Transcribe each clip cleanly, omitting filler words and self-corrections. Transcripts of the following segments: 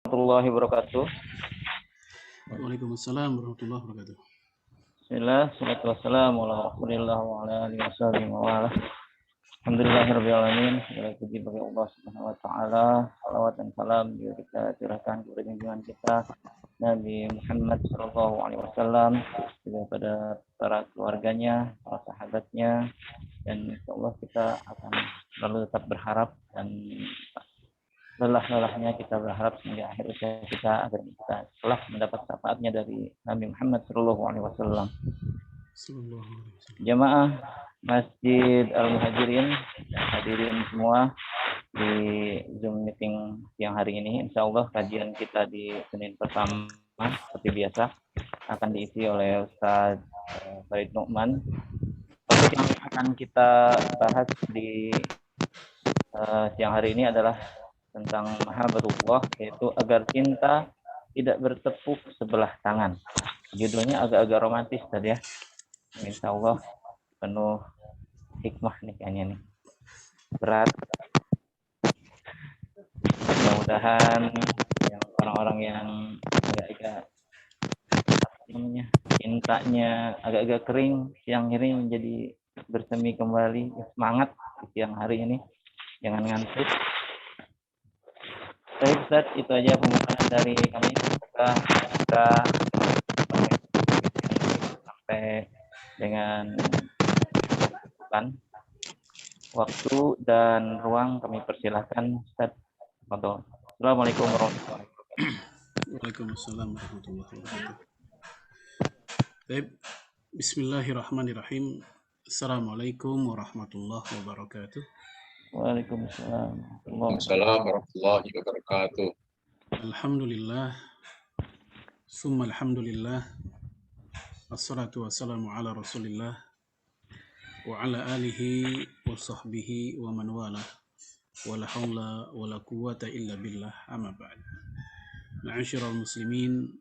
Warahmatullahi wabarakatuh. Waalaikumsalam warahmatullahi wabarakatuh. Bismillah, salatu wassalamu ala rasulillah wa ala alihi wa ala. Alhamdulillahirabbil alamin. Segala puji bagi Allah Subhanahu wa taala. Salawat dan salam juga kita curahkan kepada junjungan kita Nabi Muhammad sallallahu alaihi wasallam, juga pada para keluarganya, para sahabatnya, dan insyaallah kita akan selalu tetap berharap dan lelah-lelahnya kita berharap hingga akhir usia kita agar kita telah mendapat syafaatnya dari Nabi Muhammad sallallahu alaihi wasallam. Jamaah Masjid Al-Muhajirin dan hadirin semua di Zoom meeting siang hari ini, insya Allah kajian kita di Senin pertama seperti biasa akan diisi oleh Ustaz Farid Nu'man. Topik yang akan kita bahas di siang hari ini adalah tentang mahabbatullah, yaitu agar cinta tidak bertepuk sebelah tangan. Judulnya agak-agak romantis tadi ya. Insya Allah penuh hikmah nih kayaknya nih. Berat. Mudah-mudahan yang orang-orang yang agak-agak cintanya agak-agak kering siang ini menjadi bersemi kembali, semangat siang hari ini, jangan ngantuk. Baik Ustaz, itu aja pembukaan dari kami. Semoga kita sampai dengan waktu dan ruang kami persilahkan Ustaz. Assalamualaikum warahmatullahi wabarakatuh. Waalaikumsalam warahmatullahi wabarakatuh. Baik, bismillahirrahmanirrahim. Assalamualaikum warahmatullahi wabarakatuh. Waalaikumsalam warahmatullahi wabarakatuh. Alhamdulillah, summa alhamdulillah, assalatu wassalamu ala rasulillah wa ala alihi wa sahbihi wa man wala wa la hawla wa la quwwata illa billah, amma ba'd. Ma'asyiral muslimin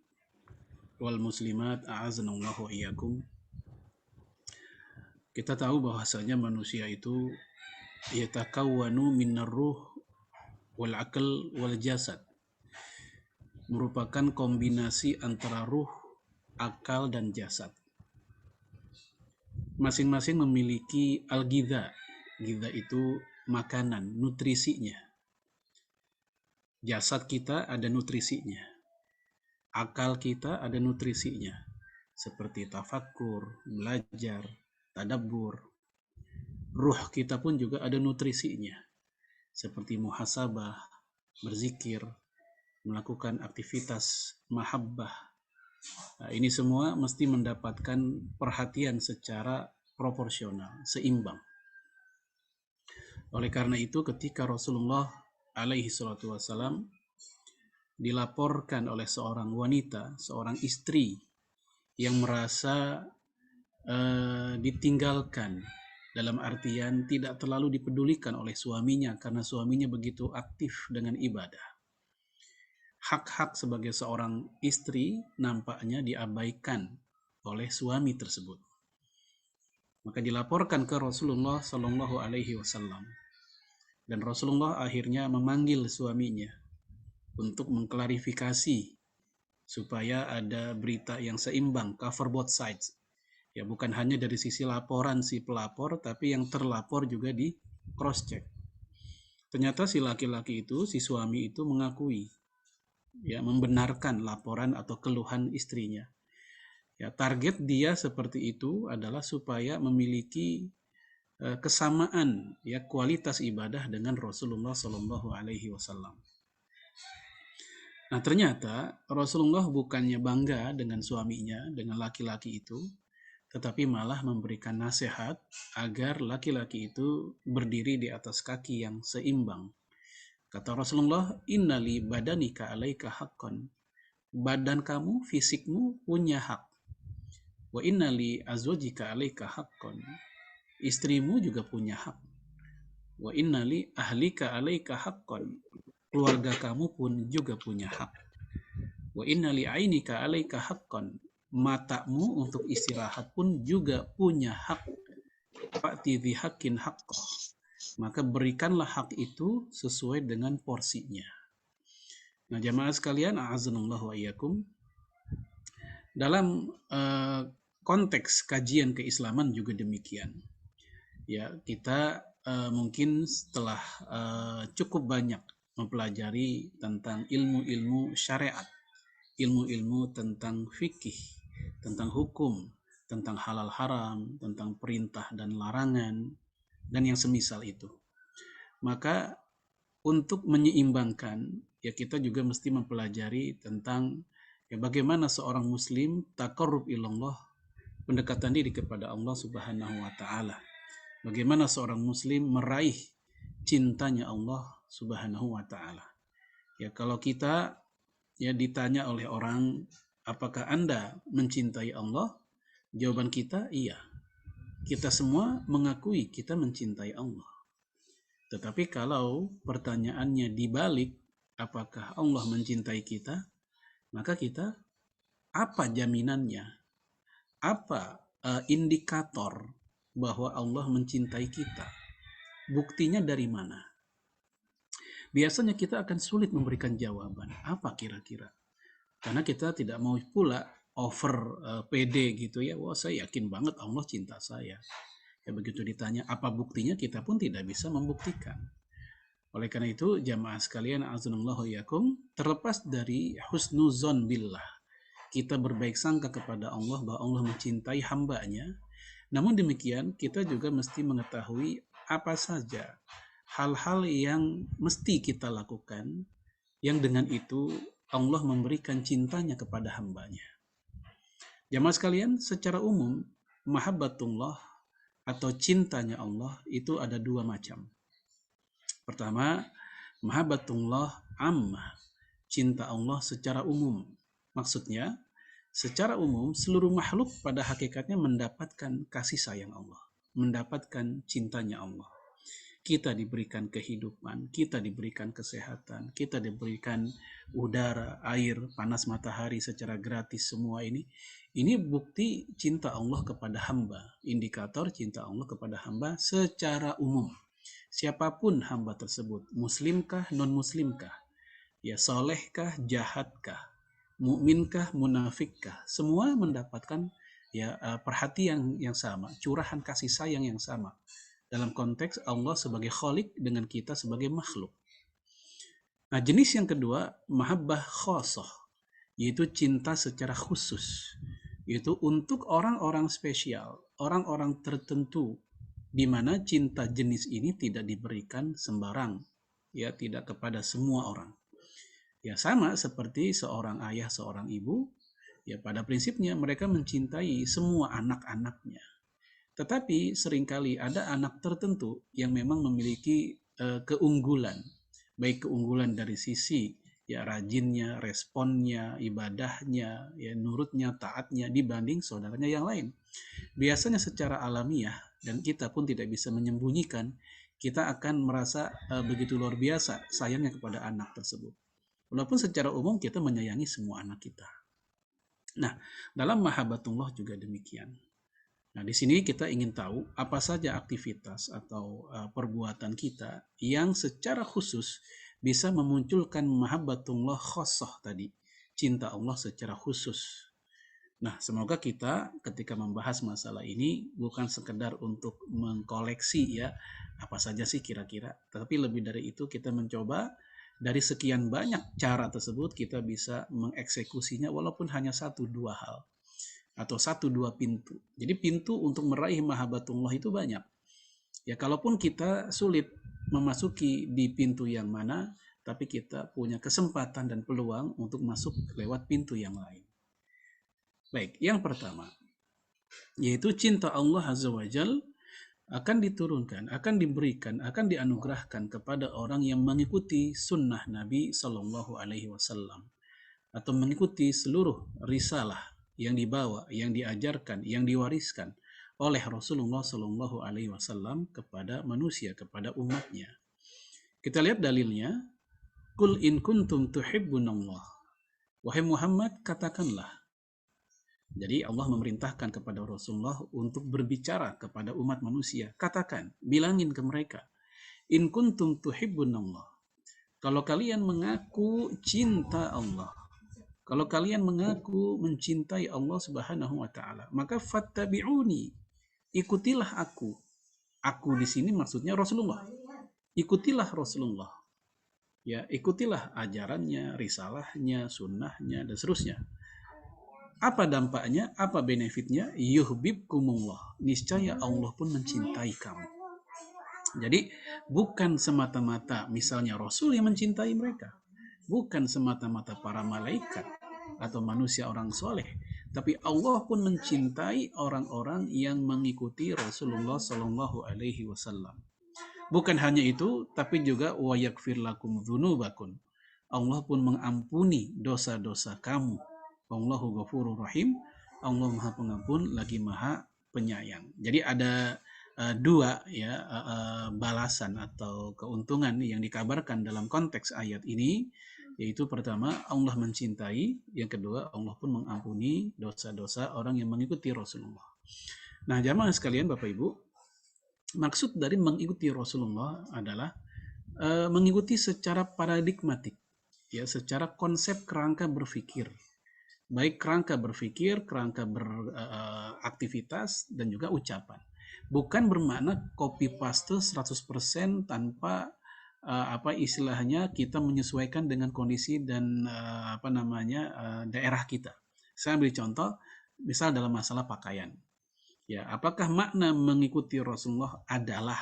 wal muslimat, a'azanallahu wa iyyakum. Kita tahu bahwasanya manusia itu yatakawwanu minar ruh wal aql wal jasad, merupakan kombinasi antara ruh, akal, dan jasad. Masing-masing memiliki al-ghidha. Ghidha itu makanan, nutrisinya. Jasad kita ada nutrisinya. Akal kita ada nutrisinya. Seperti tafakkur, belajar, tadabbur. Ruh kita pun juga ada nutrisinya. Seperti muhasabah, berzikir, melakukan aktivitas mahabbah. Nah, ini semua mesti mendapatkan perhatian secara proporsional, seimbang. Oleh karena itu, ketika Rasulullah alaihi salatu wassalam dilaporkan oleh seorang wanita, seorang istri yang merasa ditinggalkan, dalam artian tidak terlalu dipedulikan oleh suaminya karena suaminya begitu aktif dengan ibadah. Hak-hak sebagai seorang istri nampaknya diabaikan oleh suami tersebut. Maka dilaporkan ke Rasulullah Shallallahu Alaihi Wasallam, dan Rasulullah akhirnya memanggil suaminya untuk mengklarifikasi supaya ada berita yang seimbang, cover both sides. Ya, bukan hanya dari sisi laporan si pelapor, tapi yang terlapor juga di cross check. Ternyata si laki-laki itu, si suami itu mengakui, ya, membenarkan laporan atau keluhan istrinya. Ya, target dia seperti itu adalah supaya memiliki kesamaan, ya, kualitas ibadah dengan Rasulullah Shallallahu Alaihi Wasallam. Nah, ternyata Rasulullah bukannya bangga dengan suaminya, dengan laki-laki itu, tetapi malah memberikan nasihat agar laki-laki itu berdiri di atas kaki yang seimbang. Kata Rasulullah, innali badanika alaika haqqan. Badan kamu, fisikmu punya hak. Wa innali azwajika alaika haqqan. Istrimu juga punya hak. Wa innali ahlika alaika haqqan. Keluarga kamu pun juga punya hak. Wa innali ainika alaika haqqan. Matamu untuk istirahat pun juga punya hak. Fa'ti dhi haqqin haqqah. Maka berikanlah hak itu sesuai dengan porsinya. Nah, jamaah sekalian, a'azanallahu wa iyyakum, dalam konteks kajian keislaman juga demikian. Ya, kita mungkin setelah cukup banyak mempelajari tentang ilmu-ilmu syariat, ilmu-ilmu tentang fikih, tentang hukum, tentang halal haram, tentang perintah dan larangan, dan yang semisal itu. Maka untuk menyeimbangkan, ya kita juga mesti mempelajari tentang ya bagaimana seorang muslim taqarrub ilallah, pendekatan diri kepada Allah Subhanahu wa taala. Bagaimana seorang muslim meraih cintanya Allah Subhanahu wa taala. Ya, kalau kita ya ditanya oleh orang, apakah Anda mencintai Allah? Jawaban kita iya. Kita semua mengakui kita mencintai Allah. Tetapi kalau pertanyaannya dibalik, apakah Allah mencintai kita? Maka kita, apa jaminannya? Apa indikator bahwa Allah mencintai kita? Buktinya dari mana? Biasanya kita akan sulit memberikan jawaban. Apa kira-kira? Karena kita tidak mau pula over pede gitu ya. Wah, saya yakin banget Allah cinta saya. Ya begitu ditanya apa buktinya, kita pun tidak bisa membuktikan. Oleh karena itu, jamaah sekalian, azanallahu yakum, terlepas dari husnuzon billah, kita berbaik sangka kepada Allah bahwa Allah mencintai hambanya. Namun demikian, kita juga mesti mengetahui apa saja hal-hal yang mesti kita lakukan, yang dengan itu Allah memberikan cintanya kepada hambanya. Jamaah sekalian, secara umum, mahabbatullah atau cintanya Allah itu ada dua macam. Pertama, mahabbatullah ammah, cinta Allah secara umum. Maksudnya, secara umum seluruh makhluk pada hakikatnya mendapatkan kasih sayang Allah, mendapatkan cintanya Allah. Kita diberikan kehidupan, kita diberikan kesehatan, kita diberikan udara, air, panas matahari secara gratis, semua ini bukti cinta Allah kepada hamba, indikator cinta Allah kepada hamba secara umum. Siapapun hamba tersebut, muslimkah, non-muslimkah, ya solehkah, jahatkah, mukminkah, munafikkah, semua mendapatkan ya perhatian yang sama, curahan kasih sayang yang sama. Dalam konteks Allah sebagai khalik dengan kita sebagai makhluk. Nah, jenis yang kedua, mahabbah khosoh, yaitu cinta secara khusus, yaitu untuk orang-orang spesial, orang-orang tertentu, di mana cinta jenis ini tidak diberikan sembarang, ya tidak kepada semua orang. Ya sama seperti seorang ayah, seorang ibu, ya pada prinsipnya mereka mencintai semua anak-anaknya. Tetapi seringkali ada anak tertentu yang memang memiliki keunggulan, baik keunggulan dari sisi ya rajinnya, responnya, ibadahnya, ya nurutnya, taatnya dibanding saudaranya yang lain. Biasanya secara alamiah, dan kita pun tidak bisa menyembunyikan, kita akan merasa begitu luar biasa sayangnya kepada anak tersebut. Walaupun secara umum kita menyayangi semua anak kita. Nah, dalam mahabbatullah juga demikian. Nah, di sini kita ingin tahu apa saja aktivitas atau perbuatan kita yang secara khusus bisa memunculkan mahabbatullah khosoh tadi, cinta Allah secara khusus. Nah, semoga kita ketika membahas masalah ini bukan sekedar untuk mengkoleksi ya apa saja sih kira-kira, tetapi lebih dari itu kita mencoba dari sekian banyak cara tersebut kita bisa mengeksekusinya walaupun hanya 1-2 hal atau 1-2 pintu. Jadi pintu untuk meraih mahabbatullah itu banyak. Ya kalaupun kita sulit memasuki di pintu yang mana, tapi kita punya kesempatan dan peluang untuk masuk lewat pintu yang lain. Baik, yang pertama yaitu cinta Allah Azza wa Jalla akan diturunkan, akan diberikan, akan dianugerahkan kepada orang yang mengikuti sunnah Nabi Sallallahu Alaihi Wasallam atau mengikuti seluruh risalah yang dibawa, yang diajarkan, yang diwariskan oleh Rasulullah Sallallahu Alaihi Wasallam kepada manusia, kepada umatnya. Kita lihat dalilnya. Qul in kuntum tuhibbunallah. Wahai Muhammad, katakanlah. Jadi Allah memerintahkan kepada Rasulullah untuk berbicara kepada umat manusia. Katakan, bilangin ke mereka. In kuntum tuhibbunallah. Kalau kalian mengaku cinta Allah, kalau kalian mengaku mencintai Allah Subhanahu wa taala, maka fattabi'uni, ikutilah aku. Aku di sini maksudnya Rasulullah. Ikutilah Rasulullah. Ya, ikutilah ajarannya, risalahnya, sunnahnya, dan seterusnya. Apa dampaknya? Apa benefitnya? Yuhibbukumullah. Niscaya Allah pun mencintai kamu. Jadi bukan semata-mata misalnya Rasul yang mencintai mereka, bukan semata-mata para malaikat atau manusia orang soleh, tapi Allah pun mencintai orang-orang yang mengikuti Rasulullah Shallallahu Alaihi Wasallam. Bukan hanya itu, tapi juga wa yaghfir lakum dzunubakum. Allah pun mengampuni dosa-dosa kamu. Allahu ghafurur rahim. Allah Maha Pengampun lagi Maha Penyayang. Jadi ada dua ya balasan atau keuntungan yang dikabarkan dalam konteks ayat ini, yaitu pertama Allah mencintai, yang kedua Allah pun mengampuni dosa-dosa orang yang mengikuti Rasulullah. Nah, jamaah sekalian Bapak Ibu, maksud dari mengikuti Rasulullah adalah mengikuti secara paradigmatik, ya, secara konsep kerangka berpikir, baik kerangka berpikir, kerangka beraktivitas, dan juga ucapan. Bukan bermakna copy paste 100% tanpa apa istilahnya kita menyesuaikan dengan kondisi dan daerah kita. Saya ambil contoh, misal dalam masalah pakaian. Ya, apakah makna mengikuti Rasulullah adalah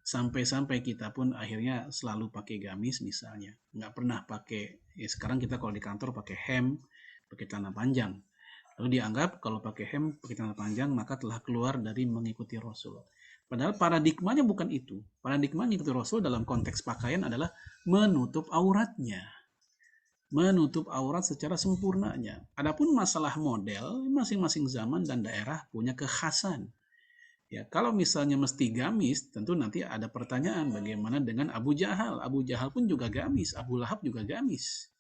sampai-sampai kita pun akhirnya selalu pakai gamis misalnya, nggak pernah pakai, ya sekarang kita kalau di kantor pakai hem, pakai celana panjang, lalu dianggap kalau pakai hem, pakai celana panjang maka telah keluar dari mengikuti Rasul. Padahal paradigmanya bukan itu. Paradigma mengikuti Rasul dalam konteks pakaian adalah menutup auratnya, menutup aurat secara sempurnanya. Adapun masalah model, masing-masing zaman dan daerah punya kekhasan. Ya, kalau misalnya mesti gamis, tentu nanti ada pertanyaan bagaimana dengan Abu Jahal. Abu Jahal pun juga gamis, Abu Lahab juga gamis.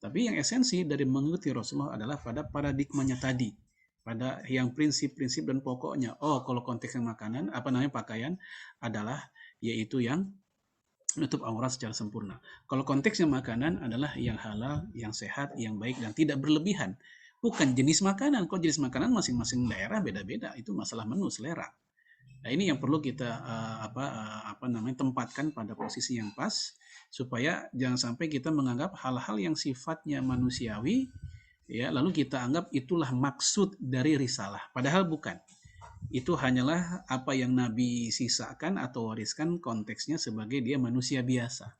Tapi yang esensi dari mengikuti Rasulullah adalah pada paradigmanya tadi, pada yang prinsip-prinsip dan pokoknya. Oh, kalau konteksnya makanan, pakaian adalah yaitu yang menutup aurat secara sempurna. Kalau konteksnya makanan adalah yang halal, yang sehat, yang baik, dan tidak berlebihan. Bukan jenis makanan. Kalau jenis makanan masing-masing daerah beda-beda. Itu masalah menu, selera. Nah, ini yang perlu kita tempatkan pada posisi yang pas, supaya jangan sampai kita menganggap hal-hal yang sifatnya manusiawi, ya, lalu kita anggap itulah maksud dari risalah. Padahal bukan. Itu hanyalah apa yang Nabi sisakan atau wariskan konteksnya sebagai dia manusia biasa.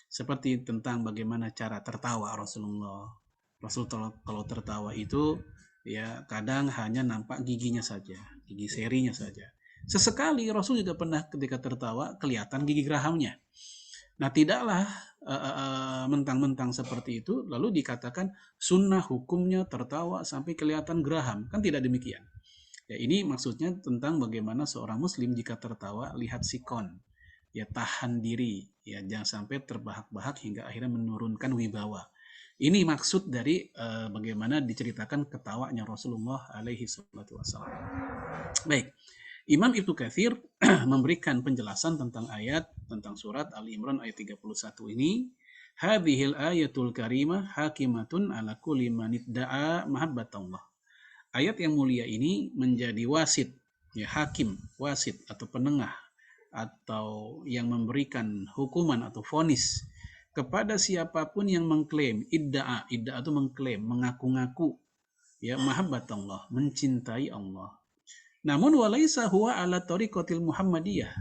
Seperti tentang bagaimana cara tertawa Rasulullah. Rasul kalau tertawa itu ya kadang hanya nampak giginya saja, gigi serinya saja. Sesekali Rasul juga pernah ketika tertawa kelihatan gigi gerahamnya. Nah, tidaklah mentang-mentang seperti itu lalu dikatakan sunnah hukumnya tertawa sampai kelihatan geraham. Kan tidak demikian. Ya, ini maksudnya tentang bagaimana seorang muslim jika tertawa lihat sikon, ya, tahan diri, ya, jangan sampai terbahak-bahak hingga akhirnya menurunkan wibawa. Ini maksud dari bagaimana diceritakan ketawanya Rasulullah alaihi salatu wassalam. Baik, Imam Ibnu Katsir memberikan penjelasan tentang ayat, tentang surat Ali Imran ayat 31 ini. Hadhil ayatul karimah hakimatun ala kulli man idda'a mahabbatallah. Ayat yang mulia ini menjadi wasit, ya, hakim, wasit atau penengah atau yang memberikan hukuman atau vonis kepada siapapun yang mengklaim idda'a itu mengklaim, mengaku-ngaku, ya, mahabbatallah, mencintai Allah. Namun walaisa huwa ala tariqatil Muhammadiyah.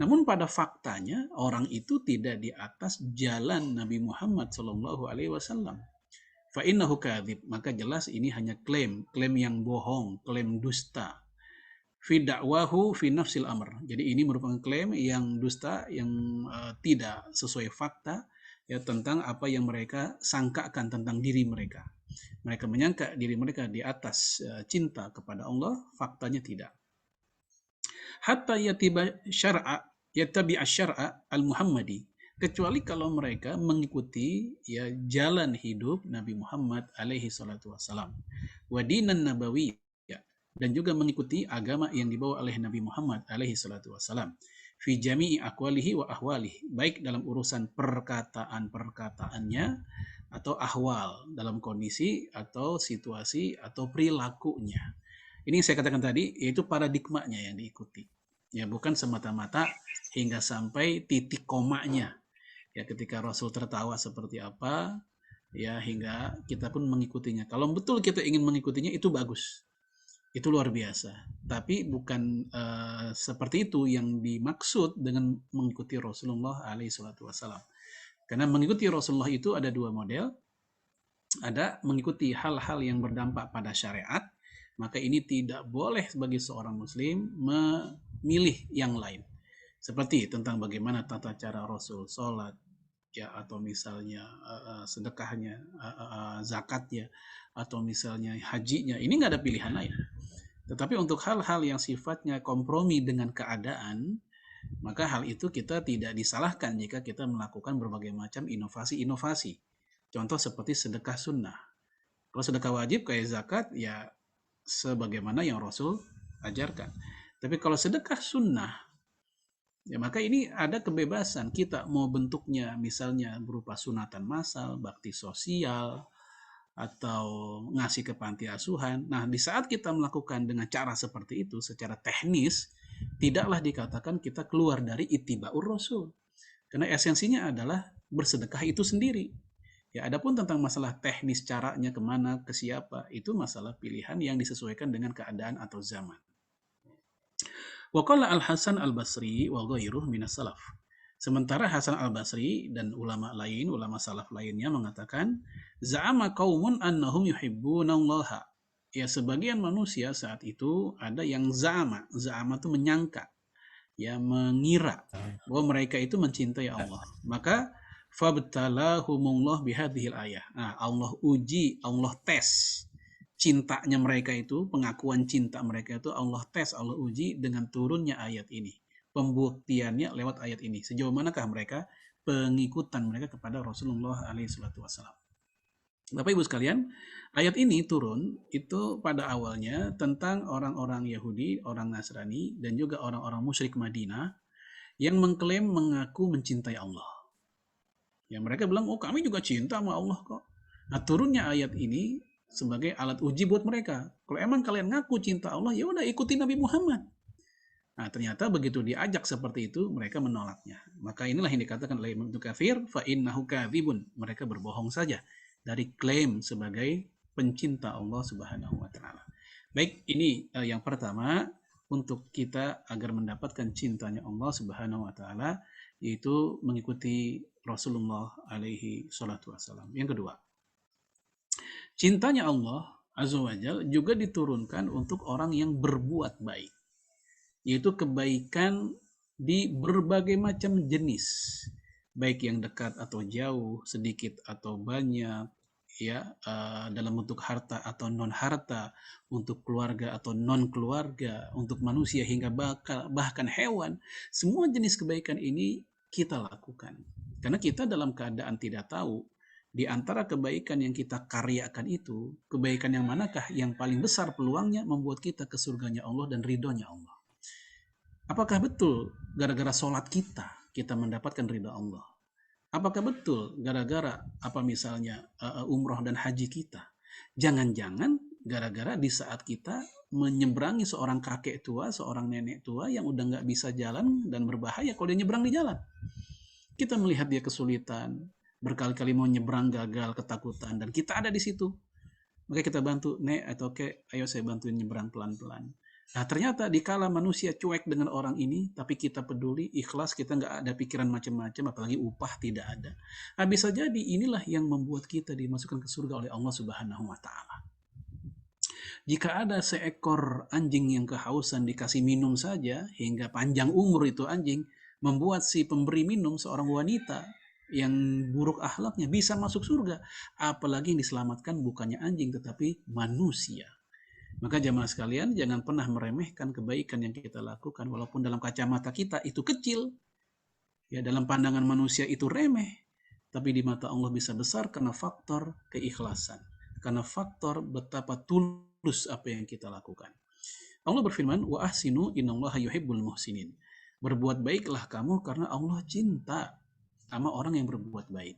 Namun pada faktanya orang itu tidak di atas jalan Nabi Muhammad sallallahu alaihi wasallam. Fa innahu kadzib, maka jelas ini hanya klaim yang bohong, klaim dusta. Fi da'wahu fi nafsil amr. Jadi ini merupakan klaim yang dusta, yang tidak sesuai fakta, ya, tentang apa yang mereka sangkakan tentang diri mereka. Mereka menyangka diri mereka di atas cinta kepada Allah, faktanya tidak. Hatta yatabi syar'a al-Muhammadi, kecuali kalau mereka mengikuti, ya, jalan hidup Nabi Muhammad alaihi salatu wassalam, wa dinan nabawi, ya, dan juga mengikuti agama yang dibawa oleh Nabi Muhammad alaihi salatu wassalam, fi jami'i aqwalihi wa ahwalihi, baik dalam urusan perkataan-perkataannya atau ahwal, dalam kondisi atau situasi atau perilakunya. Ini yang saya katakan tadi, yaitu paradigmanya yang diikuti. Ya, bukan semata-mata hingga sampai titik komanya. Ya, ketika Rasul tertawa seperti apa, ya hingga kita pun mengikutinya. Kalau betul kita ingin mengikutinya, itu bagus. Itu luar biasa. Tapi bukan seperti itu yang dimaksud dengan mengikuti Rasulullah SAW. Karena mengikuti Rasulullah itu ada dua model. Ada mengikuti hal-hal yang berdampak pada syariat, maka ini tidak boleh bagi seorang muslim memilih yang lain. Seperti tentang bagaimana tata cara Rasul sholat, ya, atau misalnya sedekahnya, zakatnya, atau misalnya hajinya. Ini nggak ada pilihan lain. Tetapi untuk hal-hal yang sifatnya kompromi dengan keadaan, maka hal itu kita tidak disalahkan jika kita melakukan berbagai macam inovasi-inovasi. Contoh seperti sedekah sunnah. Kalau sedekah wajib kayak zakat, ya sebagaimana yang Rasul ajarkan. Tapi kalau sedekah sunnah, ya maka ini ada kebebasan. Kita mau bentuknya misalnya berupa sunatan massal, bakti sosial, atau ngasih ke panti asuhan. Nah, di saat kita melakukan dengan cara seperti itu secara teknis, tidaklah dikatakan kita keluar dari ittiba'ur Rasul. Karena esensinya adalah bersedekah itu sendiri. Ya, adapun tentang masalah teknis caranya kemana, ke siapa, itu masalah pilihan yang disesuaikan dengan keadaan atau zaman. Wa qala Al-Hasan Al-Basri wa ghairuh minas salaf. Sementara Hasan Al-Basri dan ulama lain, ulama salaf lainnya mengatakan, za'ama qaumun annahum yuhibbunallaha. Ya, sebagian manusia saat itu ada yang za'ama itu menyangka, ya, mengira bahwa mereka itu mencintai Allah. Maka fabtalahumullah bihadhil ayah. Nah, Allah uji, Allah tes cintanya mereka itu, pengakuan cinta mereka itu Allah tes, Allah uji dengan turunnya ayat ini. Pembuktiannya lewat ayat ini. Sejauh manakah mereka pengikutan mereka kepada Rasulullah SAW. Bapak Ibu sekalian, ayat ini turun itu pada awalnya tentang orang-orang Yahudi, orang Nasrani, dan juga orang-orang musyrik Madinah yang mengklaim mengaku mencintai Allah. Ya, mereka bilang, oh kami juga cinta sama Allah kok. Nah, turunnya ayat ini sebagai alat uji buat mereka. Kalau emang kalian ngaku cinta Allah, ya udah ikuti Nabi Muhammad. Nah, ternyata begitu diajak seperti itu, mereka menolaknya. Maka inilah yang dikatakan oleh Ibnu Katsir, fa innahu kadzibun. Mereka berbohong saja dari klaim sebagai pencinta Allah Subhanahu wa taala. Baik, ini yang pertama untuk kita agar mendapatkan cintanya Allah Subhanahu wa taala, yaitu mengikuti Rasulullah alaihi salatu wasallam. Yang kedua, cintanya Allah Azza wa Jalla juga diturunkan untuk orang yang berbuat baik, yaitu kebaikan di berbagai macam jenis, baik yang dekat atau jauh, sedikit atau banyak, ya, dalam bentuk harta atau non harta, untuk keluarga atau non keluarga, untuk manusia hingga bahkan hewan. Semua jenis kebaikan ini kita lakukan karena kita dalam keadaan tidak tahu di antara kebaikan yang kita karyakan itu, kebaikan yang manakah yang paling besar peluangnya membuat kita ke surganya Allah dan ridhonya Allah. Apakah betul gara-gara sholat kita mendapatkan ridha Allah? Apakah betul gara-gara misalnya umroh dan haji kita? Jangan-jangan gara-gara di saat kita menyeberangi seorang kakek tua, seorang nenek tua yang udah nggak bisa jalan dan berbahaya kalau dia nyebrang di jalan. Kita melihat dia kesulitan, berkali-kali mau nyebrang gagal, ketakutan, dan kita ada di situ. Maka kita bantu, nek atau kek, ayo saya bantuin nyebrang pelan-pelan. Nah, ternyata dikala manusia cuek dengan orang ini, tapi kita peduli, ikhlas, kita nggak ada pikiran macam-macam, apalagi upah tidak ada. Nah, bisa jadi inilah yang membuat kita dimasukkan ke surga oleh Allah Subhanahu wa taala. Jika ada seekor anjing yang kehausan dikasih minum saja hingga panjang umur itu anjing, membuat si pemberi minum seorang wanita yang buruk akhlaknya bisa masuk surga, apalagi yang diselamatkan bukannya anjing tetapi manusia. Maka jamaah sekalian, jangan pernah meremehkan kebaikan yang kita lakukan, walaupun dalam kacamata kita itu kecil, ya, dalam pandangan manusia itu remeh, tapi di mata Allah bisa besar karena faktor keikhlasan, karena faktor betapa tulus apa yang kita lakukan. Allah berfirman, wa ahsinu innallaha yuhibbul muhsinin. Berbuat baiklah kamu karena Allah cinta sama orang yang berbuat baik.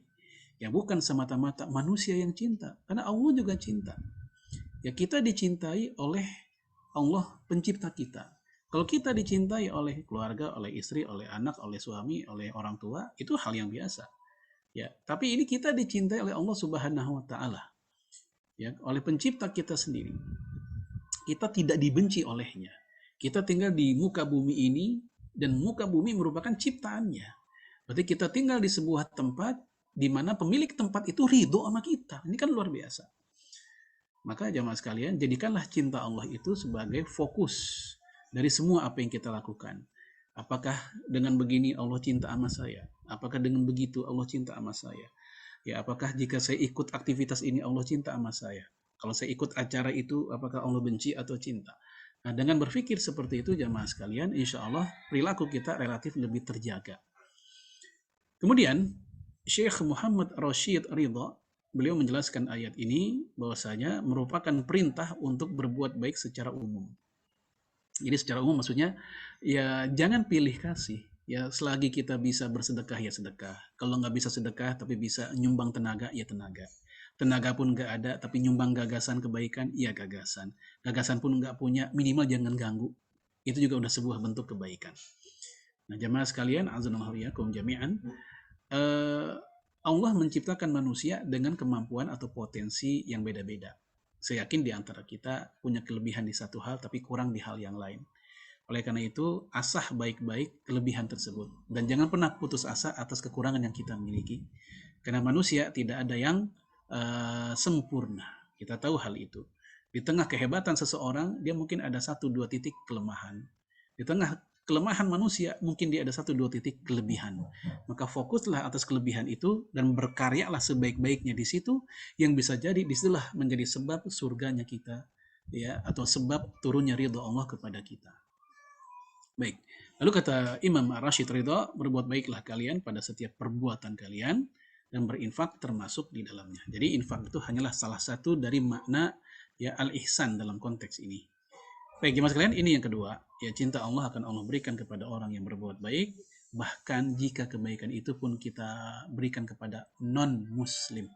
Ya bukan semata-mata manusia yang cinta, karena Allah juga cinta. Ya kita dicintai oleh Allah pencipta kita. Kalau kita dicintai oleh keluarga, oleh istri, oleh anak, oleh suami, oleh orang tua, itu hal yang biasa. Ya, tapi ini kita dicintai oleh Allah Subhanahu wa taala. Ya, oleh pencipta kita sendiri. Kita tidak dibenci olehnya. Kita tinggal di muka bumi ini dan muka bumi merupakan ciptaannya. Berarti kita tinggal di sebuah tempat di mana pemilik tempat itu ridho sama kita. Ini kan luar biasa. Maka jamaah sekalian, jadikanlah cinta Allah itu sebagai fokus dari semua apa yang kita lakukan. Apakah dengan begini Allah cinta sama saya? Apakah dengan begitu Allah cinta sama saya? Ya, apakah jika saya ikut aktivitas ini Allah cinta sama saya? Kalau saya ikut acara itu, apakah Allah benci atau cinta? Nah, dengan berpikir seperti itu jamaah sekalian, insya Allah perilaku kita relatif lebih terjaga. Kemudian, Syekh Muhammad Rashid Ridha, beliau menjelaskan ayat ini bahwasanya merupakan perintah untuk berbuat baik secara umum. Jadi secara umum maksudnya ya jangan pilih kasih. Ya selagi kita bisa bersedekah ya sedekah. Kalau nggak bisa sedekah tapi bisa nyumbang tenaga ya tenaga. Tenaga pun nggak ada tapi nyumbang gagasan kebaikan ya gagasan. Gagasan pun nggak punya minimal jangan ganggu. Itu juga udah sebuah bentuk kebaikan. Nah jamaah sekalian azanallahu iyyakum jami'an. Allah menciptakan manusia dengan kemampuan atau potensi yang beda-beda. Saya yakin di antara kita punya kelebihan di satu hal tapi kurang di hal yang lain. Oleh karena itu, asah baik-baik kelebihan tersebut. Dan jangan pernah putus asa atas kekurangan yang kita miliki. Karena manusia tidak ada yang sempurna. Kita tahu hal itu. Di tengah kehebatan seseorang, dia mungkin ada 1-2 titik kelemahan. Di tengah kelemahan manusia, mungkin dia ada 1-2 titik kelebihan. Maka fokuslah atas kelebihan itu dan berkaryalah sebaik-baiknya di situ, yang bisa jadi disitulah menjadi sebab surganya kita, ya, atau sebab turunnya ridha Allah kepada kita. Baik. Lalu kata Imam Rashid Ridha, berbuat baiklah kalian pada setiap perbuatan kalian dan berinfak termasuk di dalamnya. Jadi infak itu hanyalah salah satu dari makna ya al-ihsan dalam konteks ini. Baik, jemaah sekalian, ini yang kedua. Ya, cinta Allah akan Allah berikan kepada orang yang berbuat baik, bahkan jika kebaikan itu pun kita berikan kepada non-muslim.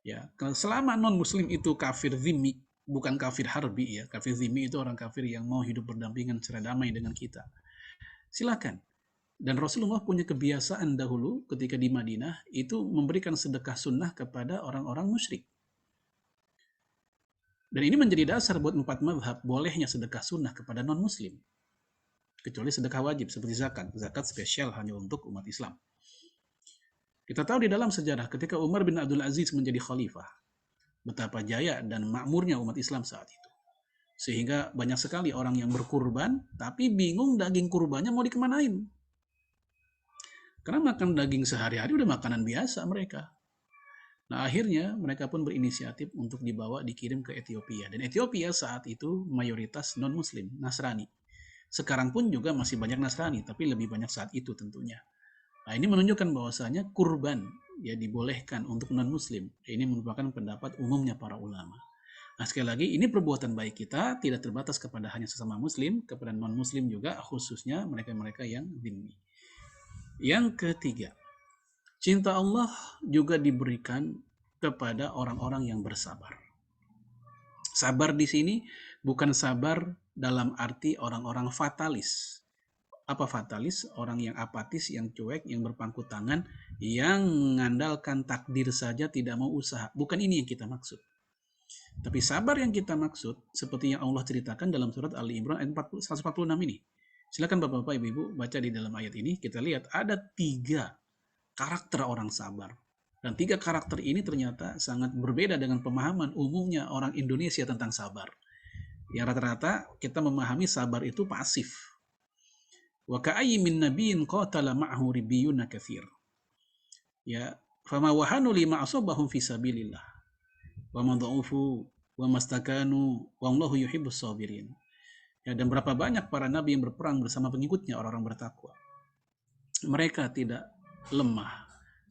Ya, selama non-muslim itu kafir zimmi, bukan kafir harbi ya. Kafir zimmi itu orang kafir yang mau hidup berdampingan secara damai dengan kita. Silakan. Dan Rasulullah punya kebiasaan dahulu ketika di Madinah itu memberikan sedekah sunnah kepada orang-orang musyrik. Dan ini menjadi dasar buat 4 mazhab bolehnya sedekah sunnah kepada non-muslim. Kecuali sedekah wajib seperti zakat. Zakat spesial hanya untuk umat Islam. Kita tahu di dalam sejarah ketika Umar bin Abdul Aziz menjadi khalifah, betapa jaya dan makmurnya umat Islam saat itu. Sehingga banyak sekali orang yang berkurban, tapi bingung daging kurbannya mau dikemanain. Karena makan daging sehari-hari udah makanan biasa mereka. Nah akhirnya mereka pun berinisiatif untuk dibawa dikirim ke Ethiopia. Dan Ethiopia saat itu mayoritas non-muslim, Nasrani. Sekarang pun juga masih banyak Nasrani, tapi lebih banyak saat itu tentunya. Nah ini menunjukkan bahwasanya kurban ya dibolehkan untuk non-muslim. Ini merupakan pendapat umumnya para ulama. Nah sekali lagi ini perbuatan baik kita tidak terbatas kepada hanya sesama muslim, kepada non-muslim juga, khususnya mereka-mereka yang dhimmi. Yang ketiga, cinta Allah juga diberikan kepada orang-orang yang bersabar. Sabar di sini bukan sabar dalam arti orang-orang fatalis. Apa fatalis? Orang yang apatis, yang cuek, yang berpangku tangan, yang mengandalkan takdir saja, tidak mau usaha. Bukan ini yang kita maksud. Tapi sabar yang kita maksud, seperti yang Allah ceritakan dalam surat Ali Imran ayat 146 ini. Silakan Bapak-Bapak, Ibu-Ibu baca di dalam ayat ini. Kita lihat ada 3 karakter orang sabar. Dan 3 karakter ini ternyata sangat berbeda dengan pemahaman umumnya orang Indonesia tentang sabar. Yang rata-rata kita memahami sabar itu pasif. Wa ka'ayyin min nabiyyin qatala ma'ahu ribbiyun katsir. Ya, fama wahanu lima asabahum fi sabilillah. Wa man dha'ufu wa mastakanu wallahu yuhibbus sabirin. Ya, dan berapa banyak para nabi yang berperang bersama pengikutnya orang-orang bertakwa. Mereka tidak lemah,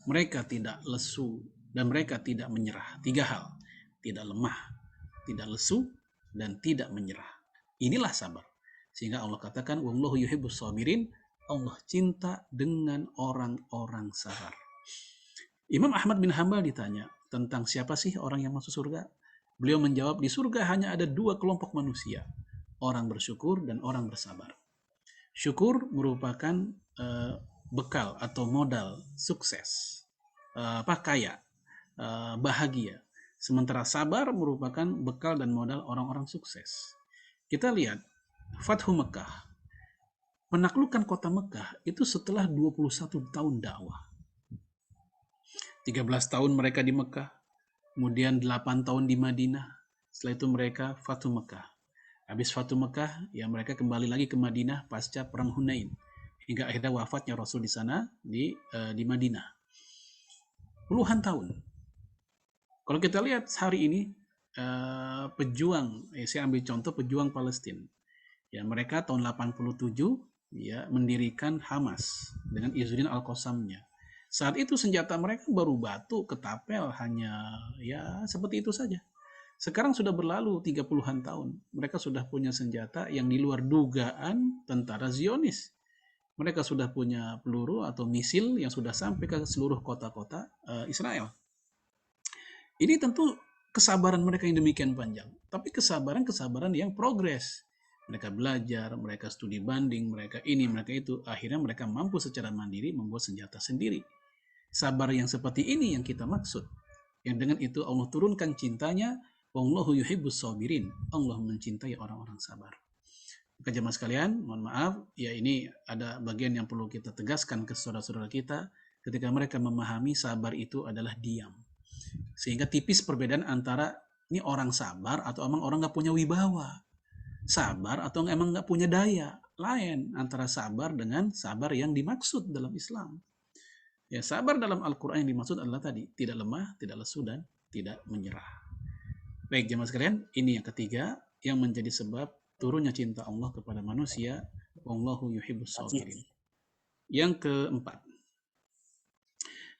mereka tidak lesu, dan mereka tidak menyerah. 3 hal, tidak lemah, tidak lesu, dan tidak menyerah. Inilah sabar. Sehingga Allah katakan, wallahu yuhibbus sabirin, Allah cinta dengan orang-orang sabar. Imam Ahmad bin Hambal ditanya tentang siapa sih orang yang masuk surga. Beliau menjawab, di surga hanya ada dua kelompok manusia, orang bersyukur dan orang bersabar. Syukur merupakan bekal atau modal sukses, kaya, bahagia. Sementara sabar merupakan bekal dan modal orang-orang sukses. Kita lihat Fathu Mekah, penaklukan kota Mekah itu setelah 21 tahun dakwah. 13 tahun mereka di Mekah, kemudian 8 tahun di Madinah. Setelah itu mereka Fathu Mekah. Habis Fathu Mekah, ya mereka kembali lagi ke Madinah pasca perang Hunain. Hingga akhirnya wafatnya Rasul di sana, di Madinah. Puluhan tahun. Kalau kita lihat hari ini, pejuang, saya ambil contoh pejuang Palestina. Ya, mereka tahun 87 ya mendirikan Hamas dengan Izzuddin Al-Qassamnya. Saat itu senjata mereka baru batu, ketapel, hanya ya seperti itu saja. Sekarang sudah berlalu 30-an tahun. Mereka sudah punya senjata yang di luar dugaan tentara Zionis. Mereka sudah punya peluru atau misil yang sudah sampai ke seluruh kota-kota Israel. Ini tentu kesabaran mereka yang demikian panjang. Tapi kesabaran yang progres. Mereka belajar, mereka studi banding, mereka ini, mereka itu. Akhirnya mereka mampu secara mandiri membuat senjata sendiri. Sabar yang seperti ini yang kita maksud. Yang dengan itu Allah turunkan cintanya. Wallahu yuhibbus sabirin. Allah mencintai orang-orang sabar. Maka jemaah sekalian, mohon maaf, ya ini ada bagian yang perlu kita tegaskan ke saudara-saudara kita. Ketika mereka memahami sabar itu adalah diam. Sehingga tipis perbedaan antara ini orang sabar atau emang orang nggak punya wibawa. Sabar atau emang nggak punya daya. Lain antara sabar dengan sabar yang dimaksud dalam Islam. Ya, sabar dalam Al-Quran yang dimaksud adalah tadi, tidak lemah, tidak lesu, dan tidak menyerah. Baik jemaah sekalian, ini yang ketiga yang menjadi sebab turunnya cinta Allah kepada manusia. Wallahu yuhibbus sabirin. Yang keempat,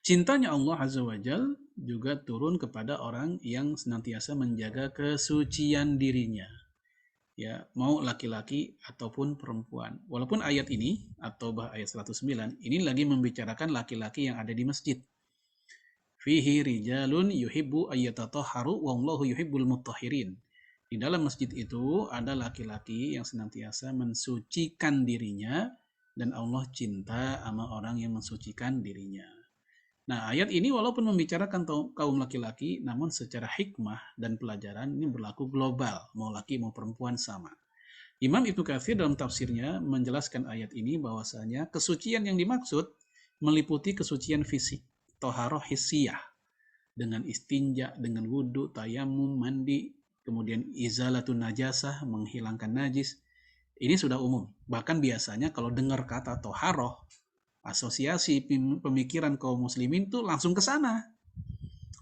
cintanya Allah Azza wa Jal juga turun kepada orang yang senantiasa menjaga kesucian dirinya. Ya, mau laki-laki ataupun perempuan. Walaupun ayat ini atau ayat 109 ini lagi membicarakan laki-laki yang ada di masjid. Fihi rijalun yuhibbu ayyatatahharu wallahu yuhibbul mutahhirin. Di dalam masjid itu ada laki-laki yang senantiasa mensucikan dirinya dan Allah cinta sama orang yang mensucikan dirinya. Nah, ayat ini walaupun membicarakan kaum laki-laki, namun secara hikmah dan pelajaran ini berlaku global, mau laki mau perempuan sama. Imam Ibnu Katsir dalam tafsirnya menjelaskan ayat ini bahwasanya kesucian yang dimaksud meliputi kesucian fisik, toharoh hissiyah, dengan istinja, dengan wudhu, tayamum, mandi, kemudian izalatun najasah, menghilangkan najis. Ini sudah umum. Bahkan biasanya kalau dengar kata toharoh, asosiasi pemikiran kaum muslimin tuh langsung ke sana.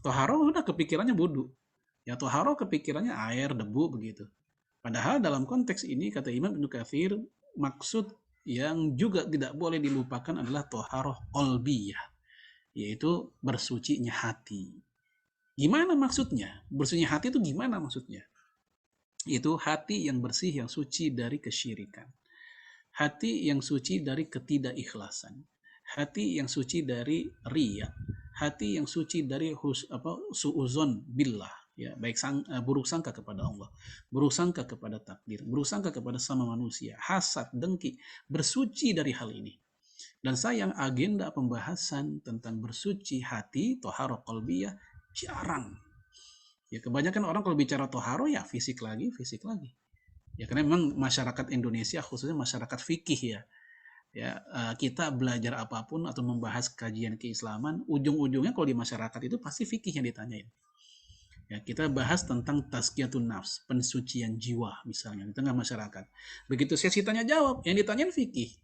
Toharoh udah kepikirannya wudhu. Ya toharoh kepikirannya air, debu begitu. Padahal dalam konteks ini kata Imam Ibnu Katsir, maksud yang juga tidak boleh dilupakan adalah toharoh qalbiyah, yaitu bersucinya hati. Gimana maksudnya? Bersucinya hati itu gimana maksudnya? Itu hati yang bersih, yang suci dari kesyirikan. Hati yang suci dari ketidakikhlasan. Hati yang suci dari riya. Hati yang suci dari suuzon billah, ya, baik buruk sangka kepada Allah, buruk sangka kepada takdir, buruk sangka kepada sama manusia, hasad, dengki, bersuci dari hal ini. Dan sayang agenda pembahasan tentang bersuci hati, toharoh qalbiyah, jarang. Ya kebanyakan orang kalau bicara toharoh ya fisik lagi. Ya karena memang masyarakat Indonesia khususnya masyarakat fikih ya kita belajar apapun atau membahas kajian keislaman, ujung-ujungnya kalau di masyarakat itu pasti fikih yang ditanyain. Ya, kita bahas tentang tazkiyatun nafs, pensucian jiwa misalnya di tengah masyarakat. Begitu sesi tanya jawab, yang ditanyain fikih.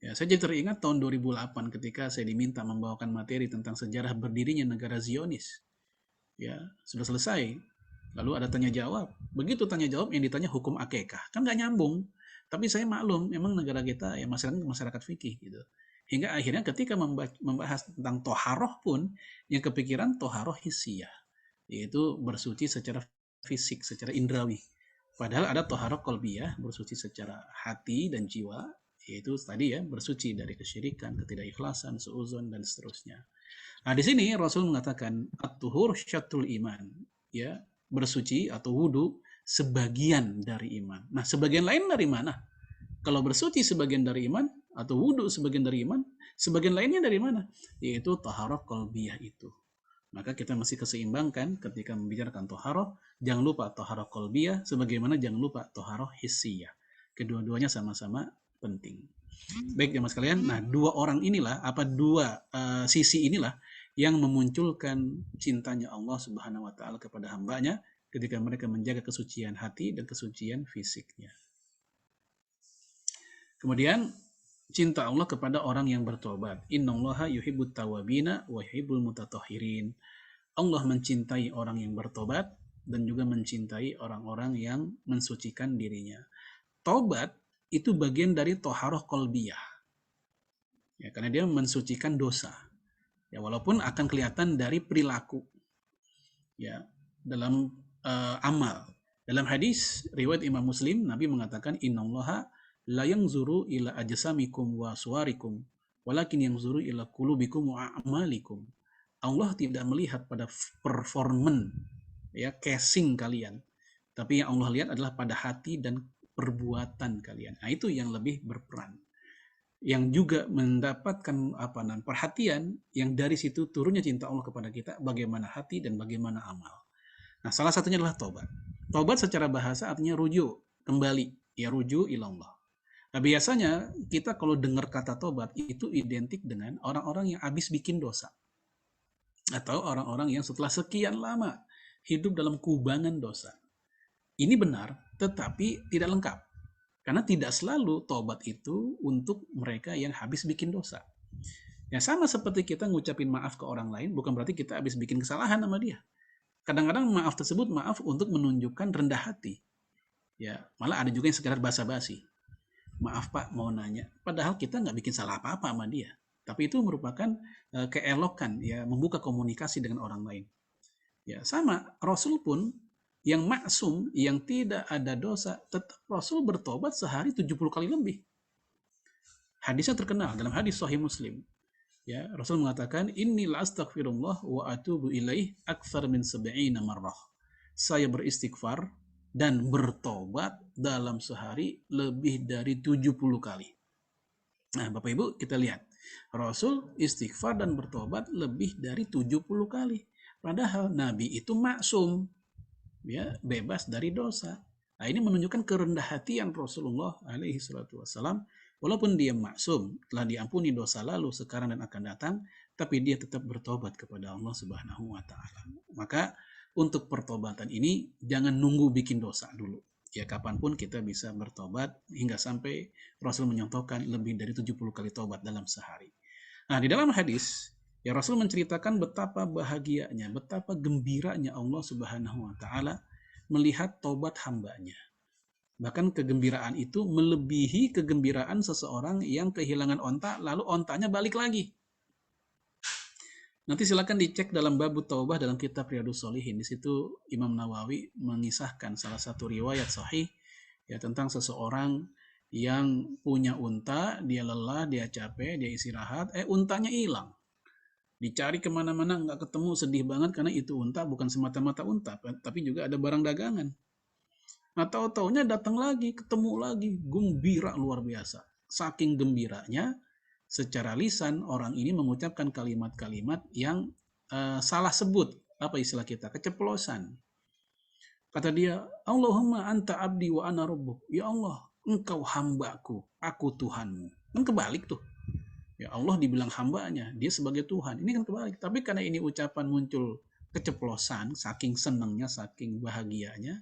Ya, saya jadi teringat tahun 2008 ketika saya diminta membawakan materi tentang sejarah berdirinya negara Zionis. Ya, sudah selesai. Lalu ada tanya jawab. Begitu tanya jawab yang ditanya hukum akekah. Kan nggak nyambung. Tapi saya maklum, memang negara kita ya masyarakat fikih gitu. Hingga akhirnya ketika membahas tentang toharoh pun, yang kepikiran toharoh hissiyah, yaitu bersuci secara fisik, secara indrawi. Padahal ada toharoh qalbiyah, bersuci secara hati dan jiwa, yaitu tadi ya, bersuci dari kesyirikan, ketidakikhlasan, suudzon, dan seterusnya. Nah, di sini Rasul mengatakan at-tuhur syatrul iman, ya, bersuci atau wudu sebagian dari iman. Nah, sebagian lain dari mana? Kalau bersuci sebagian dari iman atau wudu sebagian dari iman, sebagian lainnya dari mana? Yaitu taharah qalbiyah itu. Maka kita masih keseimbangkan ketika membicarakan taharah, jangan lupa taharah qalbiyah sebagaimana jangan lupa taharah hissiyah. Kedua-duanya sama-sama penting. Baik jemaah sekalian, nah dua sisi inilah yang memunculkan cintanya Allah Subhanahu wa taala kepada hambanya ketika mereka menjaga kesucian hati dan kesucian fisiknya. Kemudian cinta Allah kepada orang yang bertobat. Innallaha yuhibbut tawabina wa yuhibbul mutatahhirin. Allah mencintai orang yang bertobat dan juga mencintai orang-orang yang mensucikan dirinya. Tobat itu bagian dari toharoh qalbiyah. Ya, karena dia mensucikan dosa. Ya, walaupun akan kelihatan dari perilaku. Ya, dalam amal. Dalam hadis riwayat Imam Muslim, Nabi mengatakan innallaha la yanzuru ila ajsamikum wa suwarikum walakin yanzuru ila qulubikum wa a'malikum. Allah tidak melihat pada performan, ya, casing kalian, tapi yang Allah lihat adalah pada hati dan perbuatan kalian. Nah, itu yang lebih berperan, yang juga mendapatkan perhatian, yang dari situ turunnya cinta Allah kepada kita, bagaimana hati dan bagaimana amal. Nah, salah satunya adalah tobat. Tobat secara bahasa artinya rujuk, kembali, ya, rujuk ilallah. Nah, biasanya kita kalau dengar kata tobat itu identik dengan orang-orang yang habis bikin dosa. Atau orang-orang yang setelah sekian lama hidup dalam kubangan dosa. Ini benar, tetapi tidak lengkap. Karena tidak selalu tobat itu untuk mereka yang habis bikin dosa. Ya, sama seperti kita ngucapin maaf ke orang lain, bukan berarti kita habis bikin kesalahan sama dia. Kadang-kadang maaf tersebut maaf untuk menunjukkan rendah hati. Ya, malah ada juga yang sekedar basa-basi. Maaf Pak, mau nanya. Padahal kita nggak bikin salah apa-apa sama dia. Tapi itu merupakan keelokan, ya, membuka komunikasi dengan orang lain. Ya, sama, Rasul pun yang maksum, yang tidak ada dosa, tetap Rasul bertobat sehari 70 kali lebih. Hadisnya terkenal dalam hadis Sahih Muslim. Ya, Rasul mengatakan, inni la astaghfirullah wa atubu ilaih aktsar min 70 marrah. Saya beristighfar dan bertobat dalam sehari lebih dari 70 kali. Nah, Bapak Ibu, kita lihat. Rasul istighfar dan bertobat lebih dari 70 kali. Padahal Nabi itu maksum, ya, bebas dari dosa. Nah, ini menunjukkan kerendah hatian Rasulullah alaihi salatu wassalam. Walaupun dia maksum, telah diampuni dosa lalu, sekarang dan akan datang, tapi dia tetap bertobat kepada Allah Subhanahu wa taala. Maka untuk pertobatan ini jangan nunggu bikin dosa dulu. Ya, kapanpun kita bisa bertobat, hingga sampai Rasul menyontohkan lebih dari 70 kali tobat dalam sehari. Nah, di dalam hadis, ya, Rasul menceritakan betapa bahagianya, betapa gembiranya Allah Subhanahu wa taala melihat tobat hambanya. Bahkan kegembiraan itu melebihi kegembiraan seseorang yang kehilangan onta, lalu ontanya balik lagi. Nanti silakan dicek dalam bab taubah dalam kitab Riyadhus Shalihin. Di situ Imam Nawawi mengisahkan salah satu riwayat sahih, ya, tentang seseorang yang punya unta, dia lelah, dia capek, dia istirahat, untanya hilang. Dicari kemana-mana nggak ketemu, sedih banget karena itu unta bukan semata-mata unta, tapi juga ada barang dagangan. Nah, tahu-taunya datang lagi, ketemu lagi, gembira luar biasa. Saking gembiranya, secara lisan orang ini mengucapkan kalimat-kalimat yang salah sebut, apa istilah kita, keceplosan. Kata dia, Allahumma anta abdi wa ana rabbuk. Ya Allah, engkau hambaku, aku Tuhanmu. Kan kebalik tuh. Ya, Allah dibilang hambanya, dia sebagai Tuhan. Ini kan kebalik. Tapi karena ini ucapan muncul keceplosan, saking senangnya, saking bahagianya,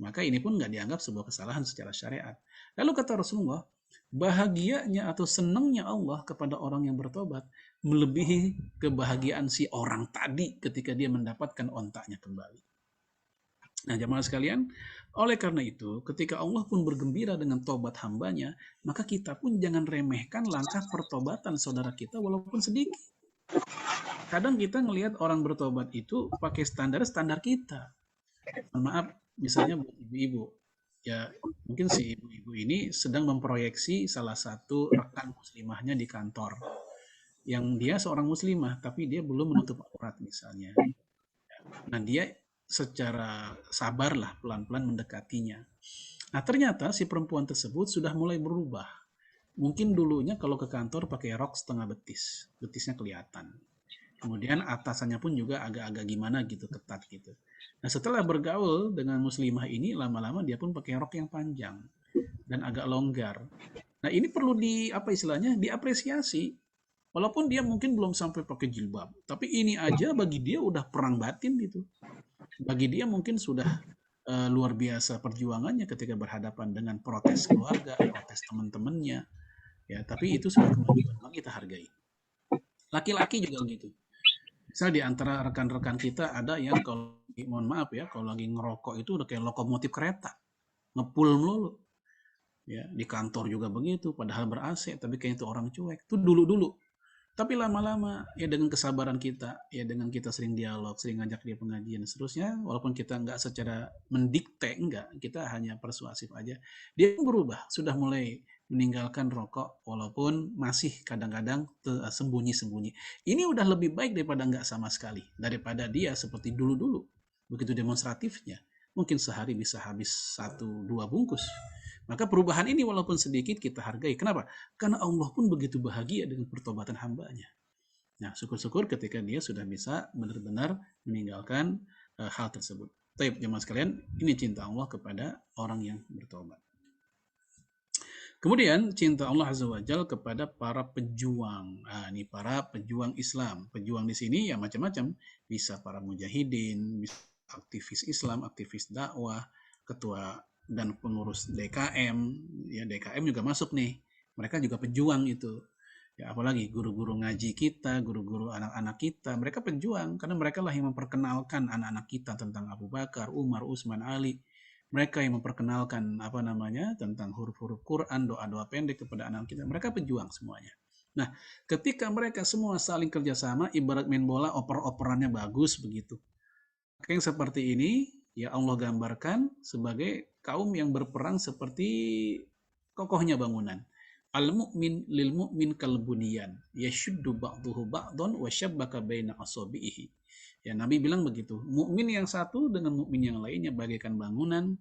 maka ini pun nggak dianggap sebuah kesalahan secara syariat. Lalu kata Rasulullah, bahagianya atau senangnya Allah kepada orang yang bertobat melebihi kebahagiaan si orang tadi ketika dia mendapatkan ontanya kembali. Nah, jemaah sekalian, oleh karena itu, ketika Allah pun bergembira dengan tobat hambanya, maka kita pun jangan remehkan langkah pertobatan saudara kita walaupun sedikit. Kadang kita ngelihat orang bertobat itu pakai standar kita. Maaf, misalnya buat ibu-ibu, ya mungkin si ibu-ibu ini sedang memproyeksi salah satu rekan muslimahnya di kantor yang dia seorang muslimah tapi dia belum menutup aurat misalnya. Nah, dia secara sabarlah pelan-pelan mendekatinya. Nah, ternyata si perempuan tersebut sudah mulai berubah. Mungkin dulunya kalau ke kantor pakai rok setengah betis, betisnya kelihatan. Kemudian atasannya pun juga agak-agak gimana gitu, ketat gitu. Nah, setelah bergaul dengan muslimah ini, lama-lama dia pun pakai rok yang panjang dan agak longgar. Nah, ini perlu apa istilahnya, diapresiasi. Walaupun dia mungkin belum sampai pakai jilbab, tapi ini aja bagi dia udah perang batin gitu. Bagi dia mungkin sudah luar biasa perjuangannya ketika berhadapan dengan protes keluarga, protes teman-temannya. Ya, tapi itu sebuah kemajuan, maka kita hargai. Laki-laki juga gitu. Misal di antara rekan-rekan kita ada yang kalau mohon maaf ya, kalau lagi ngerokok itu udah kayak lokomotif kereta, ngepul melulu. Ya, di kantor juga begitu, padahal ber-AC, tapi kayaknya itu orang cuek. Itu dulu-dulu. Tapi lama-lama ya dengan kesabaran kita, ya dengan kita sering dialog, sering ngajak dia pengajian, seterusnya, walaupun kita nggak secara mendikte, enggak, kita hanya persuasif aja. Dia berubah, sudah mulai meninggalkan rokok, walaupun masih kadang-kadang sembunyi-sembunyi. Ini udah lebih baik daripada nggak sama sekali, daripada dia seperti dulu-dulu, begitu demonstratifnya. Mungkin sehari bisa habis 1-2 bungkus. Maka perubahan ini walaupun sedikit kita hargai. Kenapa? Karena Allah pun begitu bahagia dengan pertobatan hambanya. Nah, syukur-syukur ketika dia sudah bisa benar-benar meninggalkan hal tersebut. Taib jemaah sekalian, ini cinta Allah kepada orang yang bertobat. Kemudian cinta Allah Azza wa Jalla kepada para pejuang. Nah, ini para pejuang Islam. Pejuang di sini ya macam-macam. Bisa para mujahidin, bisa aktivis Islam, aktivis dakwah, ketua dan pengurus DKM, ya DKM juga masuk nih. Mereka juga pejuang itu. Ya apalagi guru-guru ngaji kita, guru-guru anak-anak kita, mereka pejuang karena mereka lah yang memperkenalkan anak-anak kita tentang Abu Bakar, Umar, Utsman, Ali. Mereka yang memperkenalkan tentang huruf-huruf Quran, doa-doa pendek kepada anak kita. Mereka pejuang semuanya. Nah, ketika mereka semua saling kerjasama, ibarat main bola, oper-operannya bagus begitu. Yang seperti ini ya Allah gambarkan sebagai kaum yang berperang seperti kokohnya bangunan. Al-mu'min lil mu'min kal bunyan yashuddu ba'dahu ba'dhan wa syabbaka baina asabihi. Ya Nabi bilang begitu. Mukmin yang satu dengan mukmin yang lainnya bagaikan bangunan,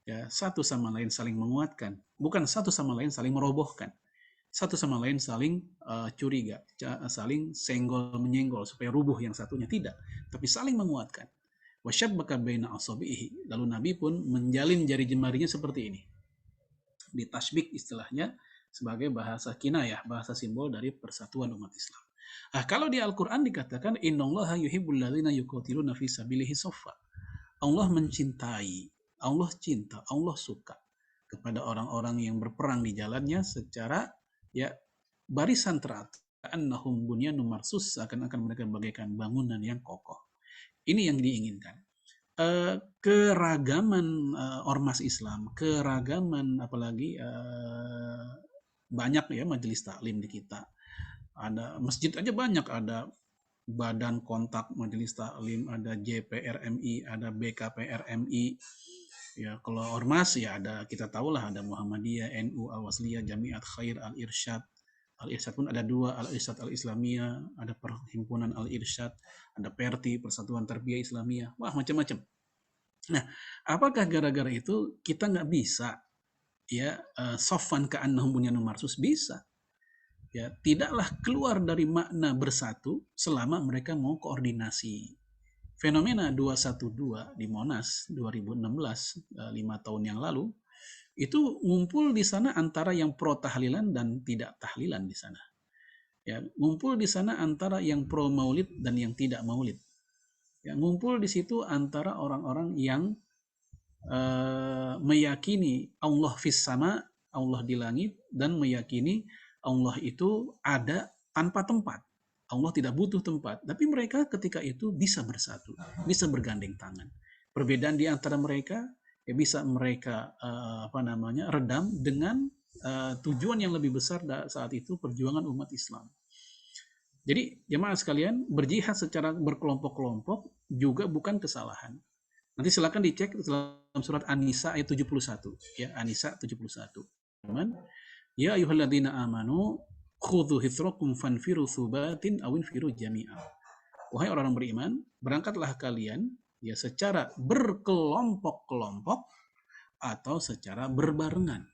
ya satu sama lain saling menguatkan, bukan satu sama lain saling merobohkan. Satu sama lain saling curiga, saling senggol menyenggol supaya rubuh yang satunya, tidak, tapi saling menguatkan. Wasyabbaka baina asabihi. Lalu Nabi pun menjalin jari jemarinya seperti ini. Ditasbik istilahnya sebagai bahasa kinayah, bahasa simbol dari persatuan umat Islam. Nah, kalau di Al-Qur'an dikatakan innallaha yuhibbul ladzina yuqatiluna fi sabilihi shaffa. Allah mencintai, Allah cinta, Allah suka kepada orang-orang yang berperang di jalannya secara ya barisan teratur. Annahum bunyanun marsus, seakan-akan mereka bagaikan bangunan yang kokoh. Ini yang diinginkan. Keragaman ormas Islam, keragaman apalagi banyak ya majelis taklim di kita. Ada masjid aja banyak, ada Badan Kontak Majelis Taklim, ada JPRMI, ada BKPRMI. Ya kalau ormas ya ada, kita tahulah ada Muhammadiyah, NU, Al-Wasliyah, Jamiat Khair, Al-Irsyad. Al-Irsyad pun ada 2, Al-Irsyad Al-Islamiyah, ada Perhimpunan Al-Irsyad, ada Perti, Persatuan Tarbiyah Islamiyah, wah macam-macam. Nah, apakah gara-gara itu kita nggak bisa ya sofan ka'annahum bunyanun marsus? Bisa. Ya, tidaklah keluar dari makna bersatu selama mereka mau koordinasi. Fenomena 212 di Monas 2016, 5 tahun yang lalu, itu ngumpul di sana antara yang pro tahlilan dan tidak tahlilan di sana. Ya, ngumpul di sana antara yang pro maulid dan yang tidak maulid. Ya, ngumpul di situ antara orang-orang yang meyakini Allah fis sama, Allah di langit, dan meyakini Allah itu ada tanpa tempat. Allah tidak butuh tempat, tapi mereka ketika itu bisa bersatu, bisa bergandeng tangan. Perbedaan di antara mereka ya bisa mereka redam dengan tujuan yang lebih besar saat itu, perjuangan umat Islam. Jadi jemaah sekalian, berjihad secara berkelompok-kelompok juga bukan kesalahan. Nanti silakan dicek dalam surat An-Nisa ayat 71 ya, An-Nisa 71. Aman. Ya ayyuhalladzina amanu khudhu hithrakum fanfiru thubatin aw infiru jami'a. Wahai orang beriman, berangkatlah kalian ya secara berkelompok-kelompok atau secara berbarengan.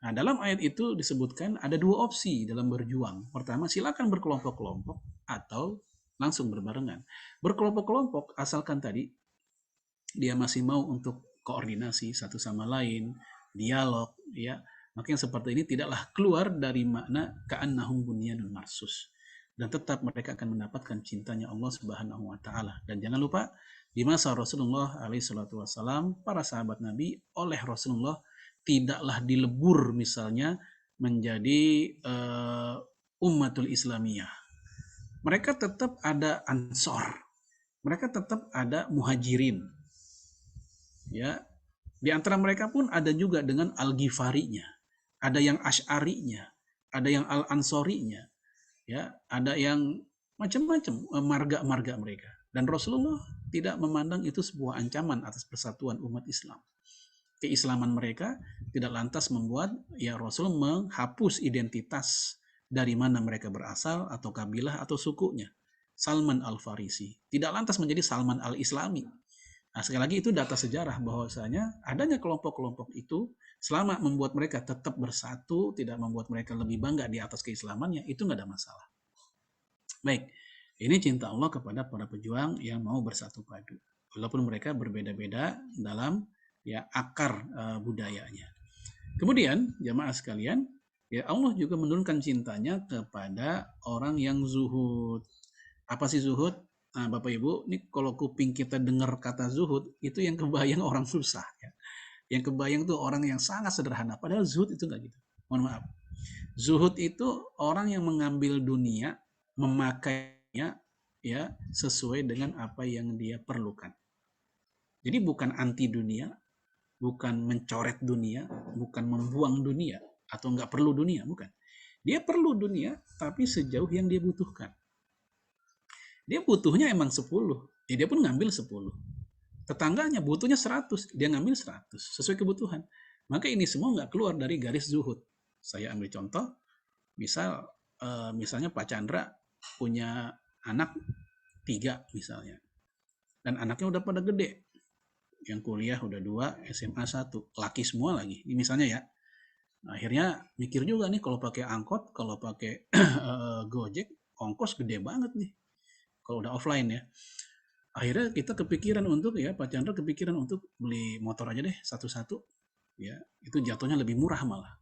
Nah, dalam ayat itu disebutkan ada dua opsi dalam berjuang. Pertama, silakan berkelompok-kelompok atau langsung berbarengan. Berkelompok-kelompok asalkan tadi dia masih mau untuk koordinasi satu sama lain, dialog, ya. Maka yang seperti ini tidaklah keluar dari makna ka'annahum bunyanun marsus. Dan tetap mereka akan mendapatkan cintanya Allah Subhanahu wa taala. Dan jangan lupa di masa Rasulullah alaihi salatu wasallam, para sahabat Nabi oleh Rasulullah tidaklah dilebur misalnya menjadi ummatul Islamiyah. Mereka tetap ada ansor. Mereka tetap ada muhajirin. Ya, di antara mereka pun ada juga dengan al-Ghifarinya, ada yang Asy'arinya, ada yang al-Ansorinya, ya, ada yang macam-macam marga-marga mereka. Dan Rasulullah tidak memandang itu sebuah ancaman atas persatuan umat Islam. Keislaman mereka tidak lantas membuat ya Rasul menghapus identitas dari mana mereka berasal atau kabilah atau sukunya. Salman al-Farisi tidak lantas menjadi Salman al-Islami. Nah, sekali lagi itu data sejarah bahwasanya adanya kelompok-kelompok itu selama membuat mereka tetap bersatu, tidak membuat mereka lebih bangga di atas keislamannya, itu nggak ada masalah. Baik, ini cinta Allah kepada para pejuang yang mau bersatu padu. Walaupun mereka berbeda-beda dalam ya akar budayanya. Kemudian jamaah sekalian, ya Allah juga menurunkan cintanya kepada orang yang zuhud. Apa sih zuhud? Nah, Bapak Ibu, ini kalau kuping kita dengar kata zuhud, itu yang kebayang orang susah. Ya. Yang kebayang tuh orang yang sangat sederhana. Padahal zuhud itu nggak gitu. Mohon maaf. Zuhud itu orang yang mengambil dunia, memakainya ya sesuai dengan apa yang dia perlukan. Jadi bukan anti dunia, bukan mencoret dunia, bukan membuang dunia, atau nggak perlu dunia, bukan. Dia perlu dunia, tapi sejauh yang dia butuhkan. Dia butuhnya emang 10, ya dia pun ngambil 10. Tetangganya butuhnya 100, dia ngambil 100, sesuai kebutuhan. Maka ini semua nggak keluar dari garis zuhud. Saya ambil contoh, misalnya Pak Chandra punya anak 3 misalnya. Dan anaknya udah pada gede. Yang kuliah udah 2, SMA 1, laki semua lagi. Ini misalnya ya. Akhirnya mikir juga nih kalau pakai angkot, kalau pakai Gojek, ongkos gede banget nih. Kalau udah offline ya. Akhirnya kita kepikiran untuk ya Pak Chandra kepikiran untuk beli motor aja deh satu-satu. Ya, itu jatuhnya lebih murah malah.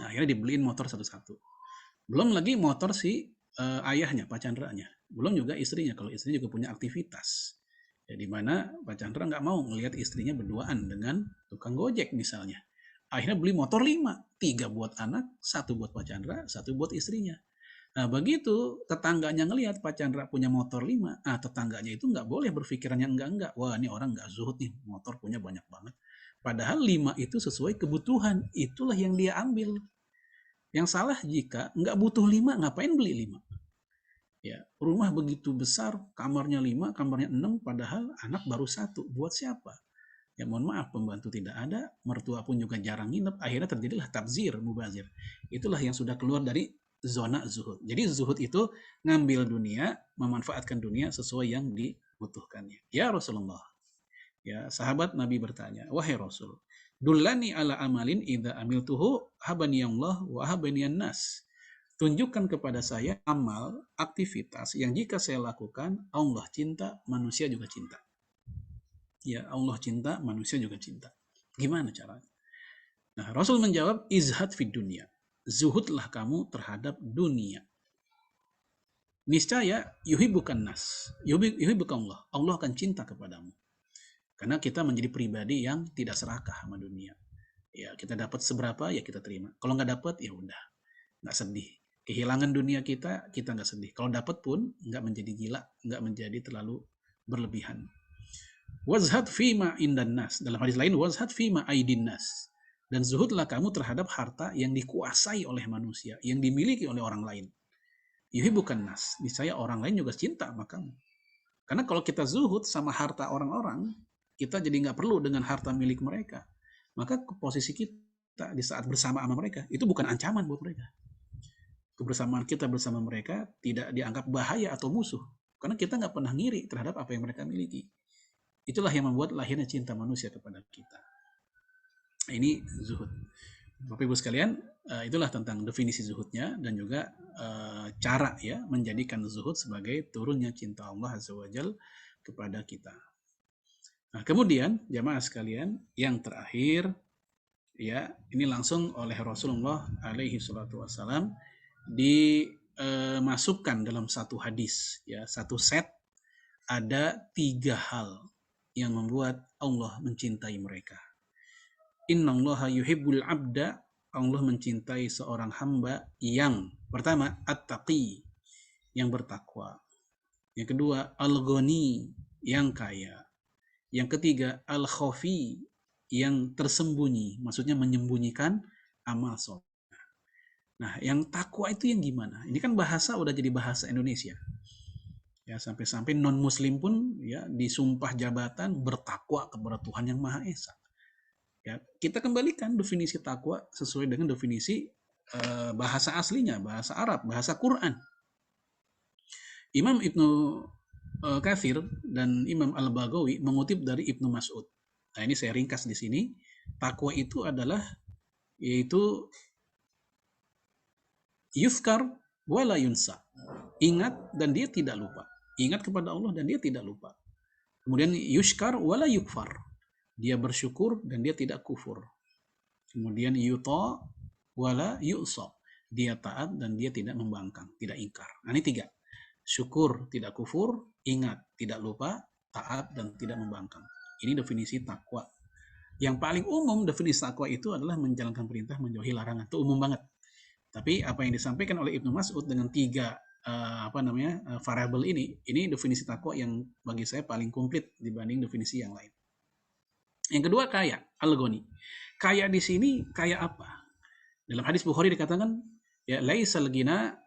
Nah, akhirnya dibeliin motor satu-satu. Belum lagi motor si ayahnya, Pak Chandra-nya. Belum juga istrinya, kalau istrinya juga punya aktivitas. Ya, di mana Pak Chandra nggak mau melihat istrinya berduaan dengan tukang Gojek misalnya. Akhirnya beli motor 5, 3 buat anak, 1 buat Pak Chandra, 1 buat istrinya. Nah, begitu tetangganya ngelihat Pak Chandra punya motor 5, tetangganya itu nggak boleh berpikirannya enggak. Wah, ini orang nggak zuhud nih, motor punya banyak banget. Padahal 5 itu sesuai kebutuhan, itulah yang dia ambil. Yang salah jika nggak butuh 5, ngapain beli 5? Ya, rumah begitu besar, kamarnya 5, kamarnya 6, padahal anak baru 1. Buat siapa? Ya mohon maaf, pembantu tidak ada, mertua pun juga jarang nginep, akhirnya terjadilah tabzir, mubazir. Itulah yang sudah keluar dari zona zuhud. Jadi zuhud itu ngambil dunia, memanfaatkan dunia sesuai yang dibutuhkannya. Ya Rasulullah, ya sahabat Nabi bertanya, wahai Rasul, dullani ala amalin idza amiltuhu habani Allah wa habani nas. Tunjukkan kepada saya amal, aktivitas yang jika saya lakukan, Allah cinta, manusia juga cinta. Ya Allah cinta, manusia juga cinta. Gimana caranya? Nah, Rasul menjawab, izhad fid dunya. Zuhudlah kamu terhadap dunia. Niscaya yuhibbukan nas. Yuhibbukan Allah. Allah akan cinta kepadamu. Karena kita menjadi pribadi yang tidak serakah sama dunia. Ya, kita dapat seberapa ya kita terima. Kalau nggak dapat ya udah. Nggak sedih. Kehilangan dunia kita nggak sedih. Kalau dapat pun nggak menjadi gila, nggak menjadi terlalu berlebihan. Wazhad fima indan nas. Dalam hadis lain, wazhad fima aidin nas. Dan zuhudlah kamu terhadap harta yang dikuasai oleh manusia, yang dimiliki oleh orang lain. Ini bukan nas. Niscaya orang lain juga cinta sama kamu. Karena kalau kita zuhud sama harta orang-orang, kita jadi nggak perlu dengan harta milik mereka, maka posisi kita di saat bersama sama mereka itu bukan ancaman buat mereka. Kebersamaan kita bersama mereka tidak dianggap bahaya atau musuh, karena kita nggak pernah ngiri terhadap apa yang mereka miliki. Itulah yang membuat lahirnya cinta manusia kepada kita. Ini zuhud. Bapak Ibu sekalian, itulah tentang definisi zuhudnya dan juga cara ya menjadikan zuhud sebagai turunnya cinta Allah Azza wa Jalla kepada kita. Nah, kemudian jamaah sekalian, yang terakhir ya, ini langsung oleh Rasulullah alaihi salatu wassalam dimasukkan dalam satu hadis ya, satu set, ada 3 hal yang membuat Allah mencintai mereka. Innallaha yuhibbul abda, Allah mencintai seorang hamba yang pertama at-taqi, yang bertakwa. Yang kedua al-ghani, yang kaya. Yang ketiga al-khafi, yang tersembunyi, maksudnya menyembunyikan amal soleh. Nah, yang takwa itu yang gimana? Ini kan bahasa udah jadi bahasa Indonesia. Ya, sampai-sampai non-muslim pun ya disumpah jabatan bertakwa kepada Tuhan yang Maha Esa. Ya, kita kembalikan definisi takwa sesuai dengan definisi bahasa aslinya, bahasa Arab, bahasa Quran. Imam Ibnu Katsir dan Imam Al-Baghawi mengutip dari Ibnu Mas'ud. Nah, ini saya ringkas di sini. Takwa itu adalah yaitu yuzkar wala yunsa. Ingat dan dia tidak lupa. Ingat kepada Allah dan dia tidak lupa. Kemudian yushkar wala yukfar. Dia bersyukur dan dia tidak kufur. Kemudian yuta wala yu'sa. Dia taat dan dia tidak membangkang, tidak ingkar. Nah, ini 3. Syukur, tidak kufur, ingat, tidak lupa, taat dan tidak membangkang. Ini definisi takwa. Yang paling umum definisi takwa itu adalah menjalankan perintah, menjauhi larangan. Itu umum banget. Tapi apa yang disampaikan oleh Ibnu Mas'ud dengan 3 variabel ini definisi takwa yang bagi saya paling komplit dibanding definisi yang lain. Yang kedua kaya, al-ghani. Kaya di sini kaya apa? Dalam hadis Bukhari dikatakan ya laisal ghina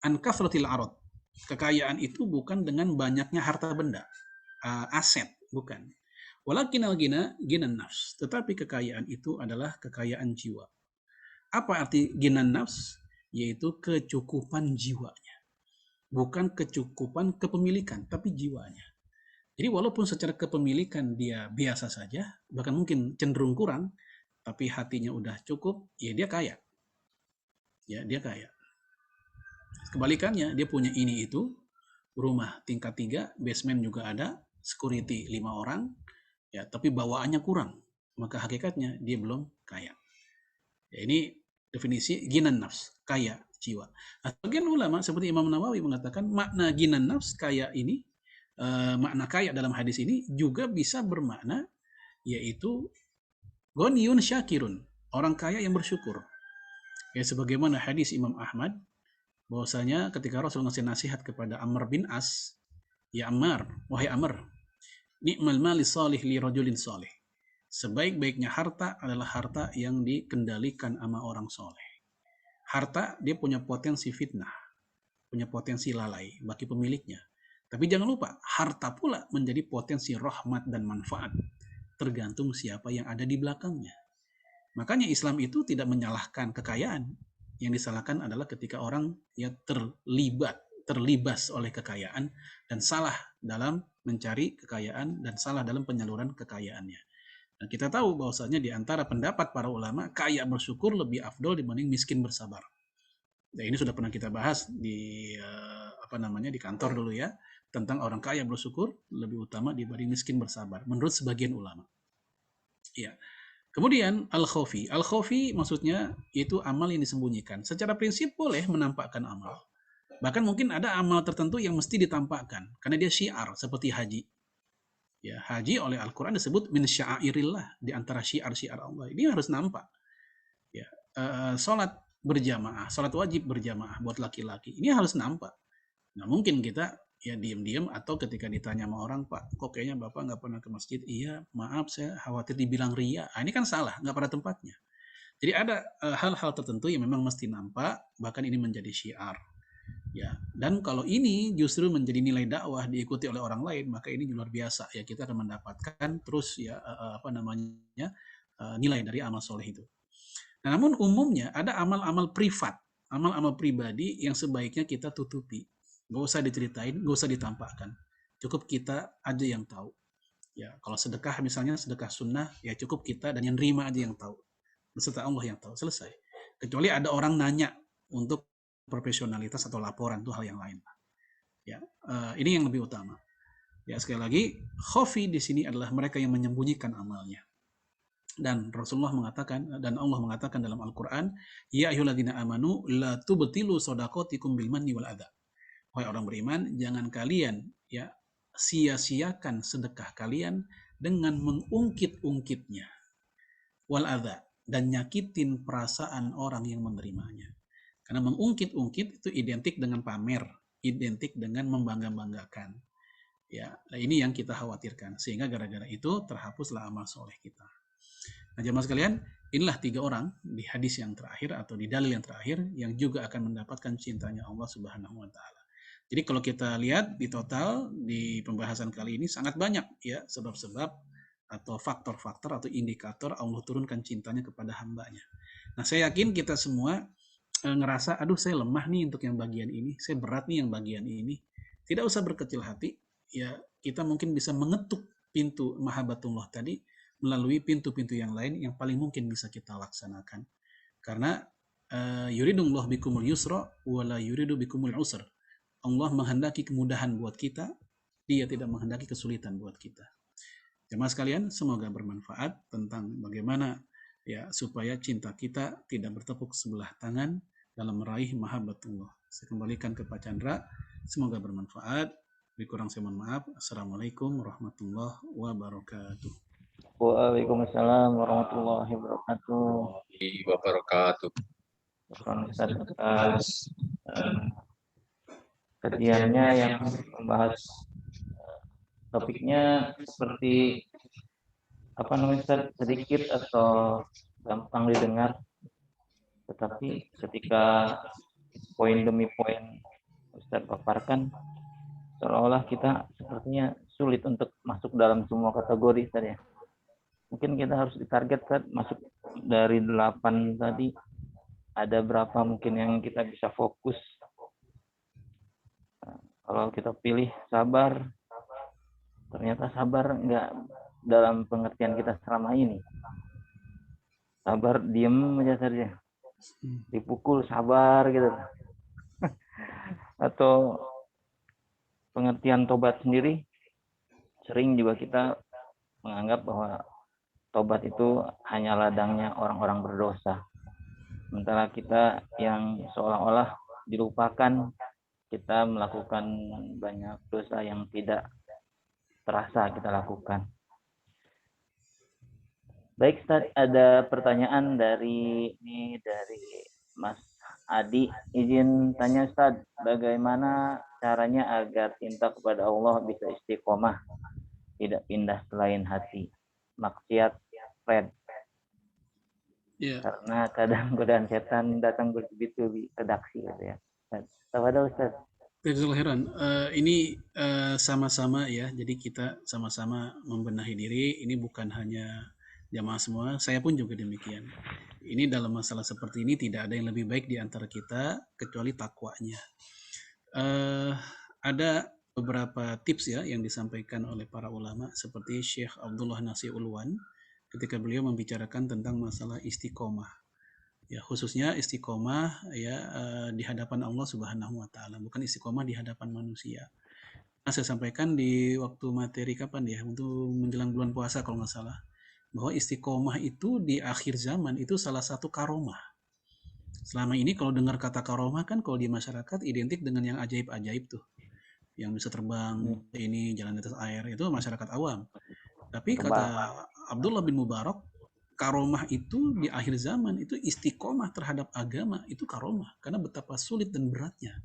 an kathratil arad. Kekayaan itu bukan dengan banyaknya harta benda, aset, bukan. Walakin al-ghina ghinan nafs. Tetapi kekayaan itu adalah kekayaan jiwa. Apa arti ghinan nafs? Yaitu kecukupan jiwanya. Bukan kecukupan kepemilikan, tapi jiwanya. Jadi walaupun secara kepemilikan dia biasa saja, bahkan mungkin cenderung kurang, tapi hatinya udah cukup, ya dia kaya. Ya, dia kaya. Kebalikannya, dia punya ini itu, rumah tingkat 3, basement juga ada, security 5 orang, ya, tapi bawaannya kurang. Maka hakikatnya dia belum kaya. Ya, ini definisi ghinan nafs, kaya jiwa. Nah, bagian ulama seperti Imam Nawawi mengatakan makna ghinan nafs, kaya ini, makna kaya dalam hadis ini juga bisa bermakna yaitu ghaniyun syakirun, orang kaya yang bersyukur. Ya, sebagaimana hadis Imam Ahmad bahwasanya ketika Rasul ngasih nasihat kepada Amr bin As, ya Ammar, wahai Amr, ni'mal mali salih li rajulin salih. Sebaik-baiknya harta adalah harta yang dikendalikan sama orang soleh. Harta dia punya potensi fitnah, punya potensi lalai bagi pemiliknya. Tapi jangan lupa, harta pula menjadi potensi rahmat dan manfaat. Tergantung siapa yang ada di belakangnya. Makanya Islam itu tidak menyalahkan kekayaan. Yang disalahkan adalah ketika orang ya terlibas oleh kekayaan dan salah dalam mencari kekayaan dan salah dalam penyaluran kekayaannya. Dan kita tahu bahwasanya di antara pendapat para ulama, kaya bersyukur lebih afdol dibanding miskin bersabar. Dan ini sudah pernah kita bahas di di kantor dulu ya, tentang orang kaya bersyukur lebih utama dibanding miskin bersabar menurut sebagian ulama. Ya. Kemudian al-khafi. Al-khafi maksudnya itu amal yang disembunyikan. Secara prinsip boleh menampakkan amal. Bahkan mungkin ada amal tertentu yang mesti ditampakkan karena dia syiar seperti haji. Ya, haji oleh Al-Qur'an disebut min sya'airillah, di antara syiar-syiar Allah. Ini harus nampak. Ya, salat berjamaah, salat wajib berjamaah buat laki-laki. Ini harus nampak. Nah, mungkin kita ya diam-diam atau ketika ditanya sama orang, Pak, kok kayaknya Bapak nggak pernah ke masjid? Iya, maaf, saya khawatir dibilang ria. Nah, ini kan salah, nggak pada tempatnya. Jadi ada hal-hal tertentu yang memang mesti nampak, bahkan ini menjadi syiar. Ya, dan kalau ini justru menjadi nilai dakwah diikuti oleh orang lain, maka ini luar biasa ya, kita akan mendapatkan terus ya apa namanya nilai dari amal soleh itu. Nah, namun umumnya ada amal-amal privat, amal-amal pribadi yang sebaiknya kita tutupi, nggak usah diceritain, nggak usah ditampakkan, cukup kita aja yang tahu. Ya, kalau sedekah misalnya sedekah sunnah, ya cukup kita dan yang nerima aja yang tahu, beserta Allah yang tahu, selesai. Kecuali ada orang nanya untuk profesionalitas atau laporan, itu hal yang lain. Ya, ini yang lebih utama. Ya, sekali lagi, khafi di sini adalah mereka yang menyembunyikan amalnya. Dan Rasulullah mengatakan, dan Allah mengatakan dalam Al-Quran, ya ayyuhalladzina amanu la tubtilu shadaqatikum bil manni wal adha. Wahai orang beriman, jangan kalian ya sia-siakan sedekah kalian dengan mengungkit-ungkitnya, wal adha, dan nyakitin perasaan orang yang menerimanya. Karena mengungkit-ungkit itu identik dengan pamer, identik dengan membangga-banggakan. Ya, nah ini yang kita khawatirkan. Sehingga gara-gara itu terhapuslah amal soleh kita. Nah, jemaah sekalian, inilah 3 orang di hadis yang terakhir atau di dalil yang terakhir yang juga akan mendapatkan cintanya Allah Subhanahu wa taala. Jadi kalau kita lihat di total di pembahasan kali ini sangat banyak ya sebab-sebab atau faktor-faktor atau indikator Allah turunkan cintanya kepada hambanya. Nah, saya yakin kita semua ngerasa, aduh saya lemah nih untuk yang bagian ini, saya berat nih yang bagian ini. Tidak usah berkecil hati, ya kita mungkin bisa mengetuk pintu mahabbatullah tadi melalui pintu-pintu yang lain yang paling mungkin bisa kita laksanakan. Karena yuridullah bikumul yusra wala yuridu bikumul usr. Allah menghendaki kemudahan buat kita, dia tidak menghendaki kesulitan buat kita. Jemaah sekalian, semoga bermanfaat tentang bagaimana ya supaya cinta kita tidak bertepuk sebelah tangan dalam meraih mahabbatullah. Saya kembalikan ke Pak Chandra, semoga bermanfaat. Lebih kurang saya mohon maaf. Assalamualaikum warahmatullahi wabarakatuh. Waalaikumsalam warahmatullahi wabarakatuh. Wabarakatuh. Atas kajiannya yang membahas topiknya seperti apa namanya Ustaz, sedikit atau gampang didengar, tetapi ketika poin demi poin Ustaz paparkan, seolah-olah kita sepertinya sulit untuk masuk dalam semua kategori Ustaz ya. Mungkin kita harus ditarget Ustaz, masuk dari 8 tadi, ada berapa mungkin yang kita bisa fokus. Nah, kalau kita pilih sabar, ternyata sabar enggak dalam pengertian kita selama ini. Sabar diem aja saja, dipukul sabar gitu. Atau pengertian tobat sendiri, sering juga kita menganggap bahwa tobat itu hanya ladangnya orang-orang berdosa. Sementara kita yang seolah-olah dilupakan, kita melakukan banyak dosa yang tidak terasa kita lakukan. Baik Ustaz, ada pertanyaan dari Mas Adi. Izin tanya Ustaz, bagaimana caranya agar cinta kepada Allah bisa istiqomah, tidak pindah selain hati? Maksiat, Fred. Ya. Karena kadang godaan setan datang bertubi-tubi redaksi gitu ya. Tafadhol Ustaz. Heran. Ini sama-sama ya, jadi kita sama-sama membenahi diri. Ini bukan hanya jamaah semua, saya pun juga demikian. Ini dalam masalah seperti ini tidak ada yang lebih baik di antara kita kecuali takwanya. Ada beberapa tips ya yang disampaikan oleh para ulama seperti Syekh Abdullah Nasir Ulwan ketika beliau membicarakan tentang masalah istiqomah. Ya, khususnya istiqomah ya di hadapan Allah Subhanahu wa taala, bukan istiqomah di hadapan manusia. Nah, saya sampaikan di waktu materi kapan ya, untuk menjelang bulan puasa kalau nggak salah, bahwa istiqomah itu di akhir zaman itu salah satu karomah. Selama ini kalau dengar kata karomah kan kalau di masyarakat identik dengan yang ajaib-ajaib tuh, yang bisa terbang, ini jalan di atas air, itu masyarakat awam. Tapi kata Abdullah bin Mubarak, karomah itu di akhir zaman itu istiqomah terhadap agama, itu karomah karena betapa sulit dan beratnya.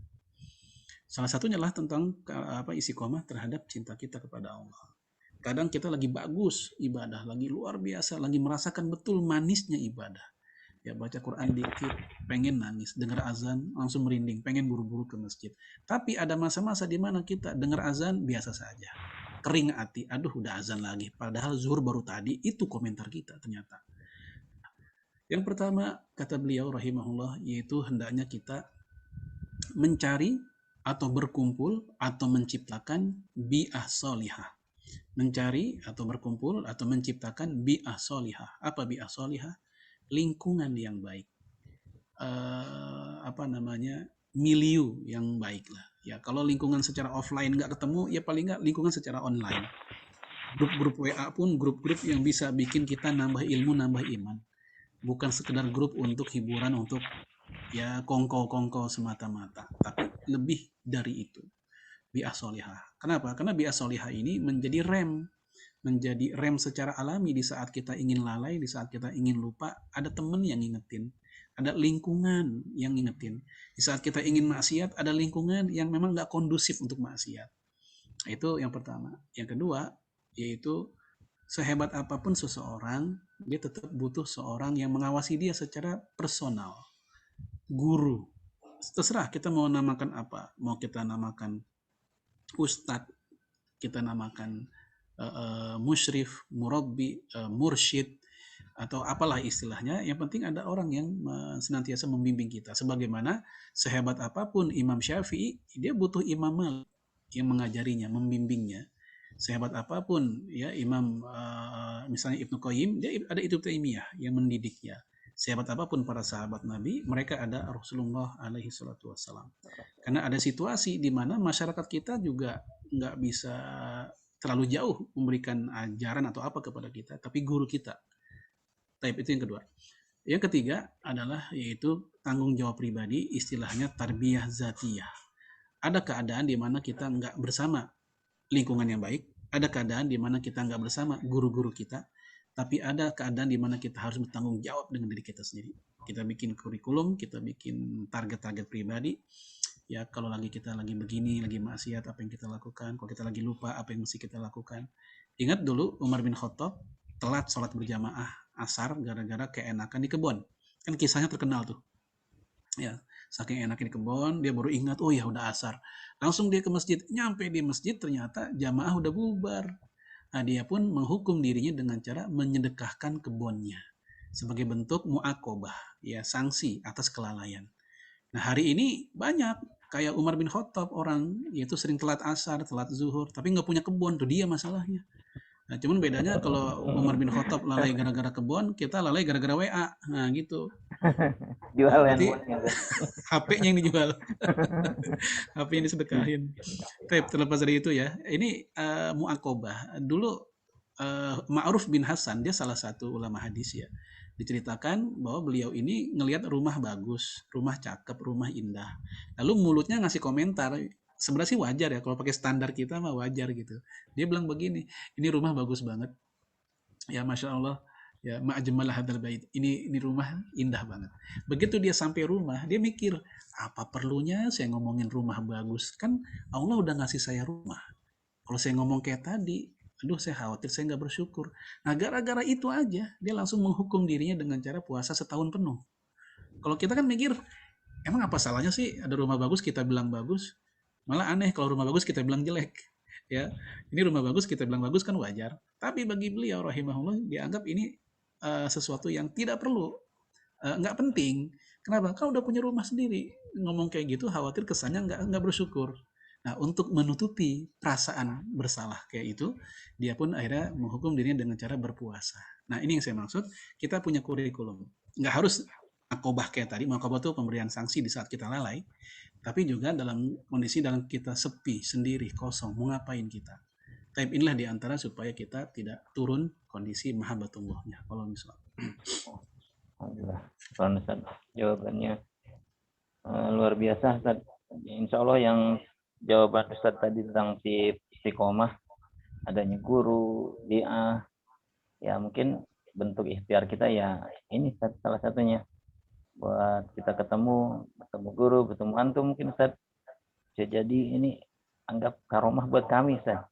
Salah satunya adalah tentang istiqomah terhadap cinta kita kepada Allah. Kadang kita lagi bagus ibadah, lagi luar biasa, lagi merasakan betul manisnya ibadah, Ya baca Quran dikit, pengen nangis, dengar azan langsung merinding, pengen buru-buru ke masjid. Tapi ada masa-masa di mana kita dengar azan biasa saja. Kering hati, aduh udah azan lagi. Padahal zuhur baru tadi, itu komentar kita ternyata. Yang pertama, kata beliau rahimahullah, yaitu hendaknya kita mencari atau berkumpul atau menciptakan bi'ah solihah. Mencari atau berkumpul atau menciptakan bi'ah solihah. Apa bi'ah solihah? Lingkungan yang baik. Milieu yang baik lah. Ya, kalau lingkungan secara offline nggak ketemu, ya paling nggak lingkungan secara online. Grup-grup WA pun grup-grup yang bisa bikin kita nambah ilmu, nambah iman. Bukan sekedar grup untuk hiburan, untuk ya kongko-kongko semata-mata, tapi lebih dari itu. Bi'ah solihah. Kenapa? Karena bi'ah solihah ini menjadi rem secara alami di saat kita ingin lalai, di saat kita ingin lupa, ada teman yang ngingetin, ada lingkungan yang ngingetin. Di saat kita ingin maksiat, ada lingkungan yang memang nggak kondusif untuk maksiat. Itu yang pertama. Yang kedua, yaitu sehebat apapun seseorang, dia tetap butuh seorang yang mengawasi dia secara personal. Guru. Terserah kita mau namakan apa. Mau kita namakan ustadz, kita namakan musyrif, murabbi, mursyid, atau apalah istilahnya. Yang penting ada orang yang senantiasa membimbing kita. Sebagaimana sehebat apapun Imam Syafi'i, dia butuh imam yang mengajarinya, membimbingnya. Sehebat apapun ya Imam misalnya Ibnu Qayyim, dia ada Ibnu Taimiyah yang mendidiknya. Sehebat apapun para sahabat Nabi, mereka ada Rasulullah alaihi salatu wassalam. Karena ada situasi di mana masyarakat kita juga nggak bisa terlalu jauh memberikan ajaran atau apa kepada kita, tapi guru kita. Itu yang kedua. Yang ketiga adalah yaitu tanggung jawab pribadi, istilahnya tarbiyah zatiyah. Ada keadaan di mana kita nggak bersama lingkungan yang baik, ada keadaan di mana kita nggak bersama guru-guru kita, tapi ada keadaan di mana kita harus bertanggung jawab dengan diri kita sendiri. Kita bikin kurikulum, kita bikin target-target pribadi. Ya, kalau kita lagi begini, lagi maksiat, apa yang kita lakukan? Kalau kita lagi lupa, apa yang mesti kita lakukan? Ingat dulu Umar bin Khattab telat sholat berjamaah asar gara-gara keenakan di kebun. Kan kisahnya terkenal tuh. Ya, saking enaknya di kebun, dia baru ingat, oh ya udah asar. Langsung dia ke masjid. Nyampe di masjid ternyata jamaah udah bubar. Nah, dia pun menghukum dirinya dengan cara menyedekahkan kebunnya sebagai bentuk mu'aqobah, ya sanksi atas kelalaian. Nah, hari ini banyak kayak Umar bin Khattab, orang yaitu sering telat asar, telat zuhur, tapi nggak punya kebun, tuh dia masalahnya. Nah, cuman bedanya kalau Umar bin Khattab lalai gara-gara kebun, kita lalai gara-gara WA. Nah, gitu. Jual Berarti handphonenya. HP-nya yang dijual. HP yang disedekahin. Terlepas dari itu ya, ini mu'aqobah. Dulu Ma'ruf bin Hasan, dia salah satu ulama hadis ya. Diceritakan bahwa beliau ini ngelihat rumah bagus, rumah cakep, rumah indah. Lalu mulutnya ngasih komentar. Sebenarnya sih wajar ya, kalau pakai standar kita mah wajar gitu. Dia bilang begini, ini rumah bagus banget. Ya Masya Allah, ya ma'ajmal hadal bait. Ini rumah indah banget. Begitu dia sampai rumah, dia mikir, apa perlunya saya ngomongin rumah bagus? Kan Allah udah ngasih saya rumah. Kalau saya ngomong kayak tadi, aduh saya khawatir saya nggak bersyukur. Nah gara-gara itu aja, dia langsung menghukum dirinya dengan cara puasa setahun penuh. Kalau kita kan mikir, emang apa salahnya sih ada rumah bagus kita bilang bagus? Malah aneh kalau rumah bagus kita bilang jelek. Ya, ini rumah bagus kita bilang bagus kan wajar. Tapi bagi beliau rahimahullah dianggap ini sesuatu yang tidak perlu, nggak penting. Kenapa? Kan udah punya rumah sendiri. Ngomong kayak gitu khawatir kesannya nggak bersyukur. Nah, untuk menutupi perasaan bersalah kayak itu, dia pun akhirnya menghukum dirinya dengan cara berpuasa. Nah, ini yang saya maksud, kita punya kurikulum. Nggak harus akobah kayak tadi, akobah itu pemberian sanksi di saat kita lalai, tapi juga dalam kondisi dalam kita sepi, sendiri, kosong, mau ngapain kita. Tapi inilah diantara supaya kita tidak turun kondisi mahabbatullahnya. Kalau misalnya. Alhamdulillah. Ustaz, jawabannya luar biasa, Ustaz. Insya Allah yang jawaban Ustaz tadi tentang si istiqomah, adanya guru, dia, ya mungkin bentuk ikhtiar kita ya ini salah satunya. Buat kita ketemu guru, ketemu antum mungkin Ustaz. Bisa jadi ini anggap karomah buat kami Ustaz.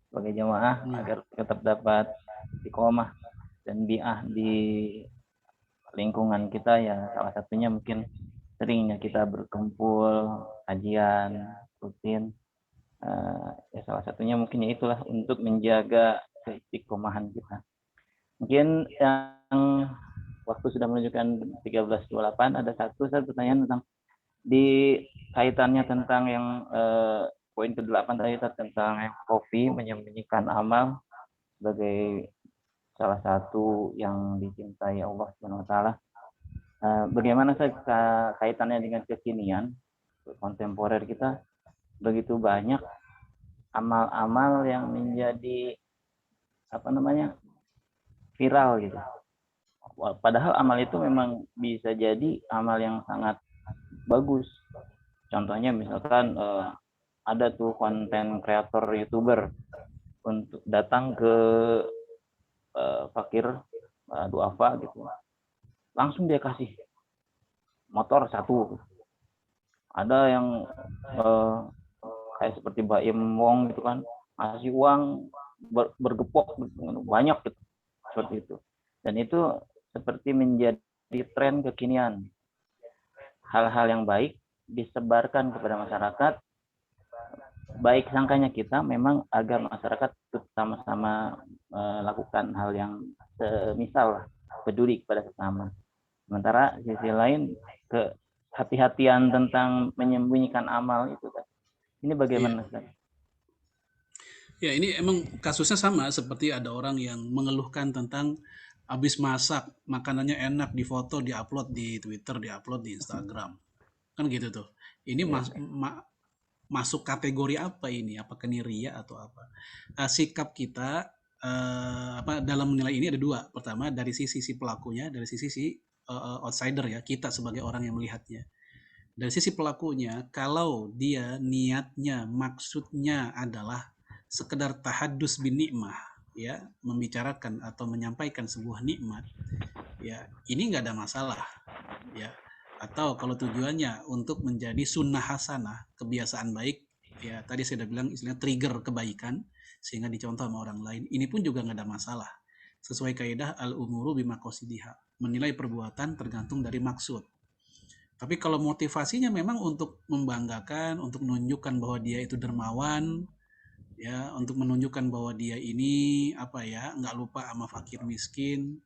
Sebagai jamaah agar tetap dapat istiqomah dan bi'ah di lingkungan kita ya salah satunya mungkin seringnya kita berkumpul, kajian, rutin. Ya salah satunya mungkin ya itulah untuk menjaga keistiqomahan kita. Mungkin yang waktu sudah menunjukkan 13.28 ada satu pertanyaan tentang di kaitannya tentang yang poin ke-8 tadi tentang yang kopi menyembunyikan amal sebagai salah satu yang dicintai Allah Subhanahu wa taala. Bagaimana kaitannya dengan kekinian kontemporer kita, begitu banyak amal-amal yang menjadi viral gitu. Padahal amal itu memang bisa jadi amal yang sangat bagus. Contohnya misalkan ada tuh konten kreator YouTuber untuk datang ke fakir duafa gitu, langsung dia kasih motor satu. Ada yang kayak seperti Baim Wong gitu kan, ngasih uang bergepok banyak gitu, seperti itu. Dan itu seperti menjadi tren kekinian. Hal-hal yang baik disebarkan kepada masyarakat, baik sangkanya kita memang agar masyarakat sama-sama melakukan hal yang semisal peduli kepada sesama. Sementara sisi lain kehati-hatian tentang menyembunyikan amal itu kan. Ini bagaimana Ustaz? Ya, ini emang kasusnya sama seperti ada orang yang mengeluhkan tentang habis masak, makanannya enak, difoto, diupload di Twitter, diupload di Instagram. Kan gitu tuh. Ini masuk kategori apa ini? Apakah ini ria atau apa? Sikap kita dalam menilai ini ada dua. Pertama dari sisi si pelakunya, dari sisi si outsider ya, kita sebagai orang yang melihatnya. Dari sisi pelakunya, kalau dia niatnya, maksudnya adalah sekedar tahadus bin nikmah, ya, membicarakan atau menyampaikan sebuah nikmat, ya, ini nggak ada masalah, ya. Atau kalau tujuannya untuk menjadi sunnah hasanah, kebiasaan baik, ya, tadi saya sudah bilang istilahnya trigger kebaikan, sehingga dicontoh sama orang lain, ini pun juga nggak ada masalah. Sesuai kaidah al-umuru bimaqasidiha, menilai perbuatan tergantung dari maksud. Tapi kalau motivasinya memang untuk membanggakan, untuk menunjukkan bahwa dia itu dermawan, ya, untuk menunjukkan bahwa dia ini nggak lupa sama fakir miskin.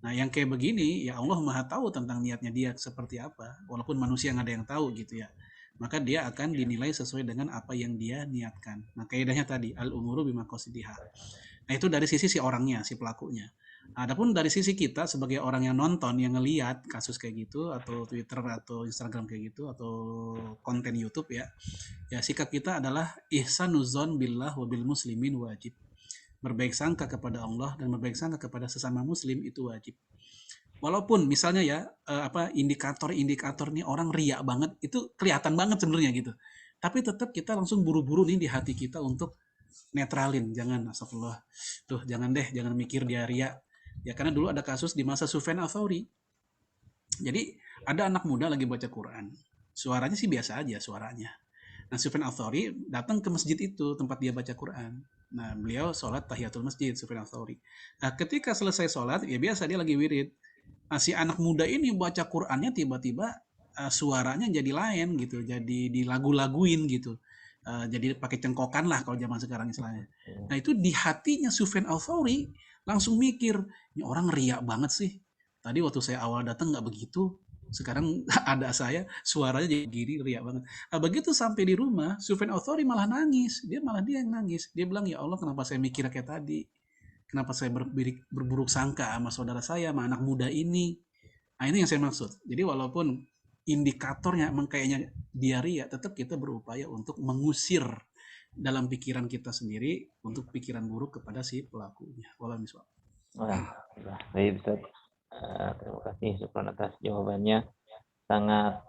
Nah, yang kayak begini, ya Allah Maha tahu tentang niatnya dia seperti apa, walaupun manusia nggak ada yang tahu gitu ya. Maka dia akan dinilai sesuai dengan apa yang dia niatkan. Nah, kaidahnya tadi al-umuru bimaqasidiha. Nah, itu dari sisi si orangnya, si pelakunya. Adapun dari sisi kita sebagai orang yang nonton, yang ngelihat kasus kayak gitu, atau Twitter atau Instagram kayak gitu, atau konten YouTube ya, ya sikap kita adalah ihsanudzon billah wa bil muslimin wajib. Berbaik sangka kepada Allah dan berbaik sangka kepada sesama muslim itu wajib. Walaupun misalnya ya indikator-indikator nih orang riak banget, itu kelihatan banget sebenarnya gitu. Tapi tetap kita langsung buru-buru nih di hati kita untuk netralin, jangan, astagfirullah, tuh jangan deh, jangan mikir dia riak. Ya karena dulu ada kasus di masa Sufyan Ats-Tsauri. Jadi ada anak muda lagi baca Quran. Suaranya sih biasa aja suaranya. Nah, Sufyan Ats-Tsauri datang ke masjid itu tempat dia baca Quran. Nah, beliau sholat tahiyatul masjid, Sufyan Ats-Tsauri. Nah, ketika selesai sholat, ya biasa dia lagi wirid. Nah, si anak muda ini baca Qurannya tiba-tiba suaranya jadi lain gitu, jadi dilagu-laguin gitu. Jadi pakai cengkokan lah kalau zaman sekarang istilahnya. Nah, itu di hatinya Sufyan Ats-Tsauri langsung mikir, ini orang riak banget sih. Tadi waktu saya awal datang nggak begitu, sekarang ada saya suaranya jadi gini, riak banget. Nah, begitu sampai di rumah, Sufyan Ats-Tsauri malah nangis. Dia yang nangis. Dia bilang, ya Allah, kenapa saya mikir kayak tadi? Kenapa saya berburuk sangka sama saudara saya, sama anak muda ini? Nah, ini yang saya maksud. Jadi walaupun indikatornya emang kayaknya dia ria, tetap kita berupaya untuk mengusir dalam pikiran kita sendiri untuk pikiran buruk kepada si pelakunya. Wallahualam bishawab. Baik Ustaz. Terima kasih Supran atas jawabannya, sangat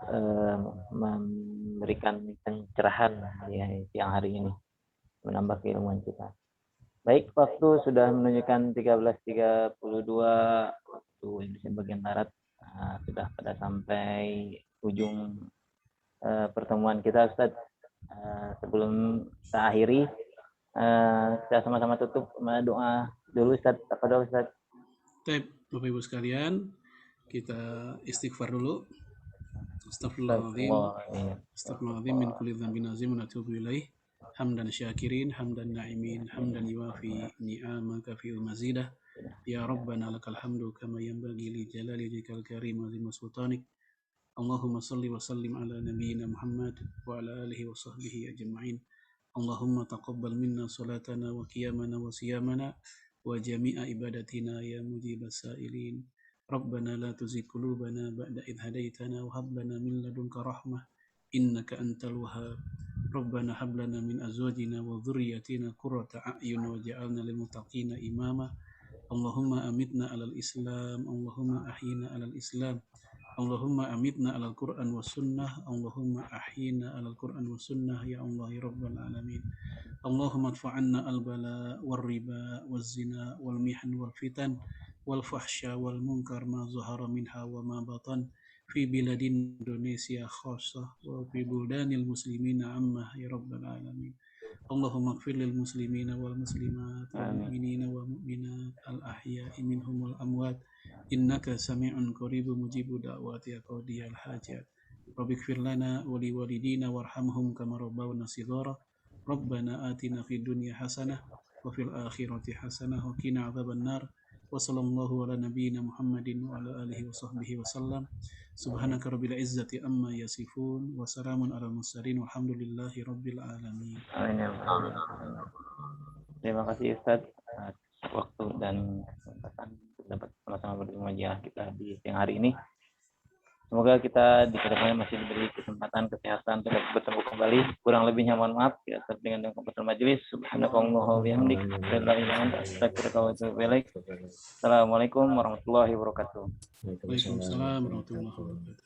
memberikan pencerahan ya siang hari ini, menambah keilmuan kita. Baik, waktu sudah menunjukkan 13.32 waktu Indonesia bagian Barat. Sudah pada sampai ujung pertemuan kita Ustaz. Sebelum kita akhiri, kita sama-sama tutup doa dulu Ustaz. Tafadhol Ustaz. Bapak Ibu sekalian, Kita istighfar dulu. Astagfirullahaladzim. Astagfirullahaladzim min kulli dzambin azim wa natubu ilaih. Hamdan syakirin, hamdan na'imin, hamdan yuafi ni'amaka fil mazidah. Ya Rabbana lakal hamdu kama yanbaghi li jalali wajhikal karim wa azim sultanik. Allahumma salli wa sallim ala nabiyyina Muhammad wa ala alihi wa sahbihi ajma'in. Allahumma taqabbal minna salatana wa qiyamana wa siyamana wa jami'a ibadatina ya mujibas sa'ilin. Rabbana la tuzigh qulubana ba'da idh hadaitana wa hab lana min ladunka rahmah innaka antal wahhab. Rabbana hab lana min azwajina wa dhurriyyatina qurrata a'yun waj'alna lil muttaqina imama. Allahumma amitna 'alal Islam, Allahumma ahyina 'alal Islam. Allahumma amitna 'alal Qur'an was sunnah, Allahumma ahyina 'alal Qur'an was sunnah ya Allah ya rabbal alamin. Allahumma adfa'anna al-bala wal riba waz zina wal mihan wal fitan wal fahsya wal munkar ma zahara minha wa ma batan fi biladin Indonesia khassah wa fi buldanil muslimina amma ya rabbal alamin. Allahumma ighfir lil muslimina wal muslimat wal mu'minina wal mu'minat al ahya'i minhum wal amwat innaka sami'un qaribun mujibu da'wati ya qadiyal hajat. Rabbi ighfir lana wa li walidina warhamhum kama rabbawna shighara. Rabbana atina fid dunya hasanah wa fil akhirati hasanah wa qina adzaban nar. Wa sallallahu ala nabiyyina Muhammadin wa ala alihi wa sahbihi wa sallam. Subhanaka rabbil izzati amma yasifun wa salamun alal mursalin walhamdulillahi rabbil alamin. Amin. Terima kasih Ustadz atas waktu dan kesempatan dapat sama-sama berjumpa kita di siang hari ini. Semoga kita di kedepannya masih diberi kesempatan, kesehatan untuk bertemu kembali. Kurang lebihnya mohon maaf. Kita dengan komputer majelis. Subhanakallahumma wa bihamdik. Assalamualaikum warahmatullahi wabarakatuh. Waalaikumsalam warahmatullahi wabarakatuh.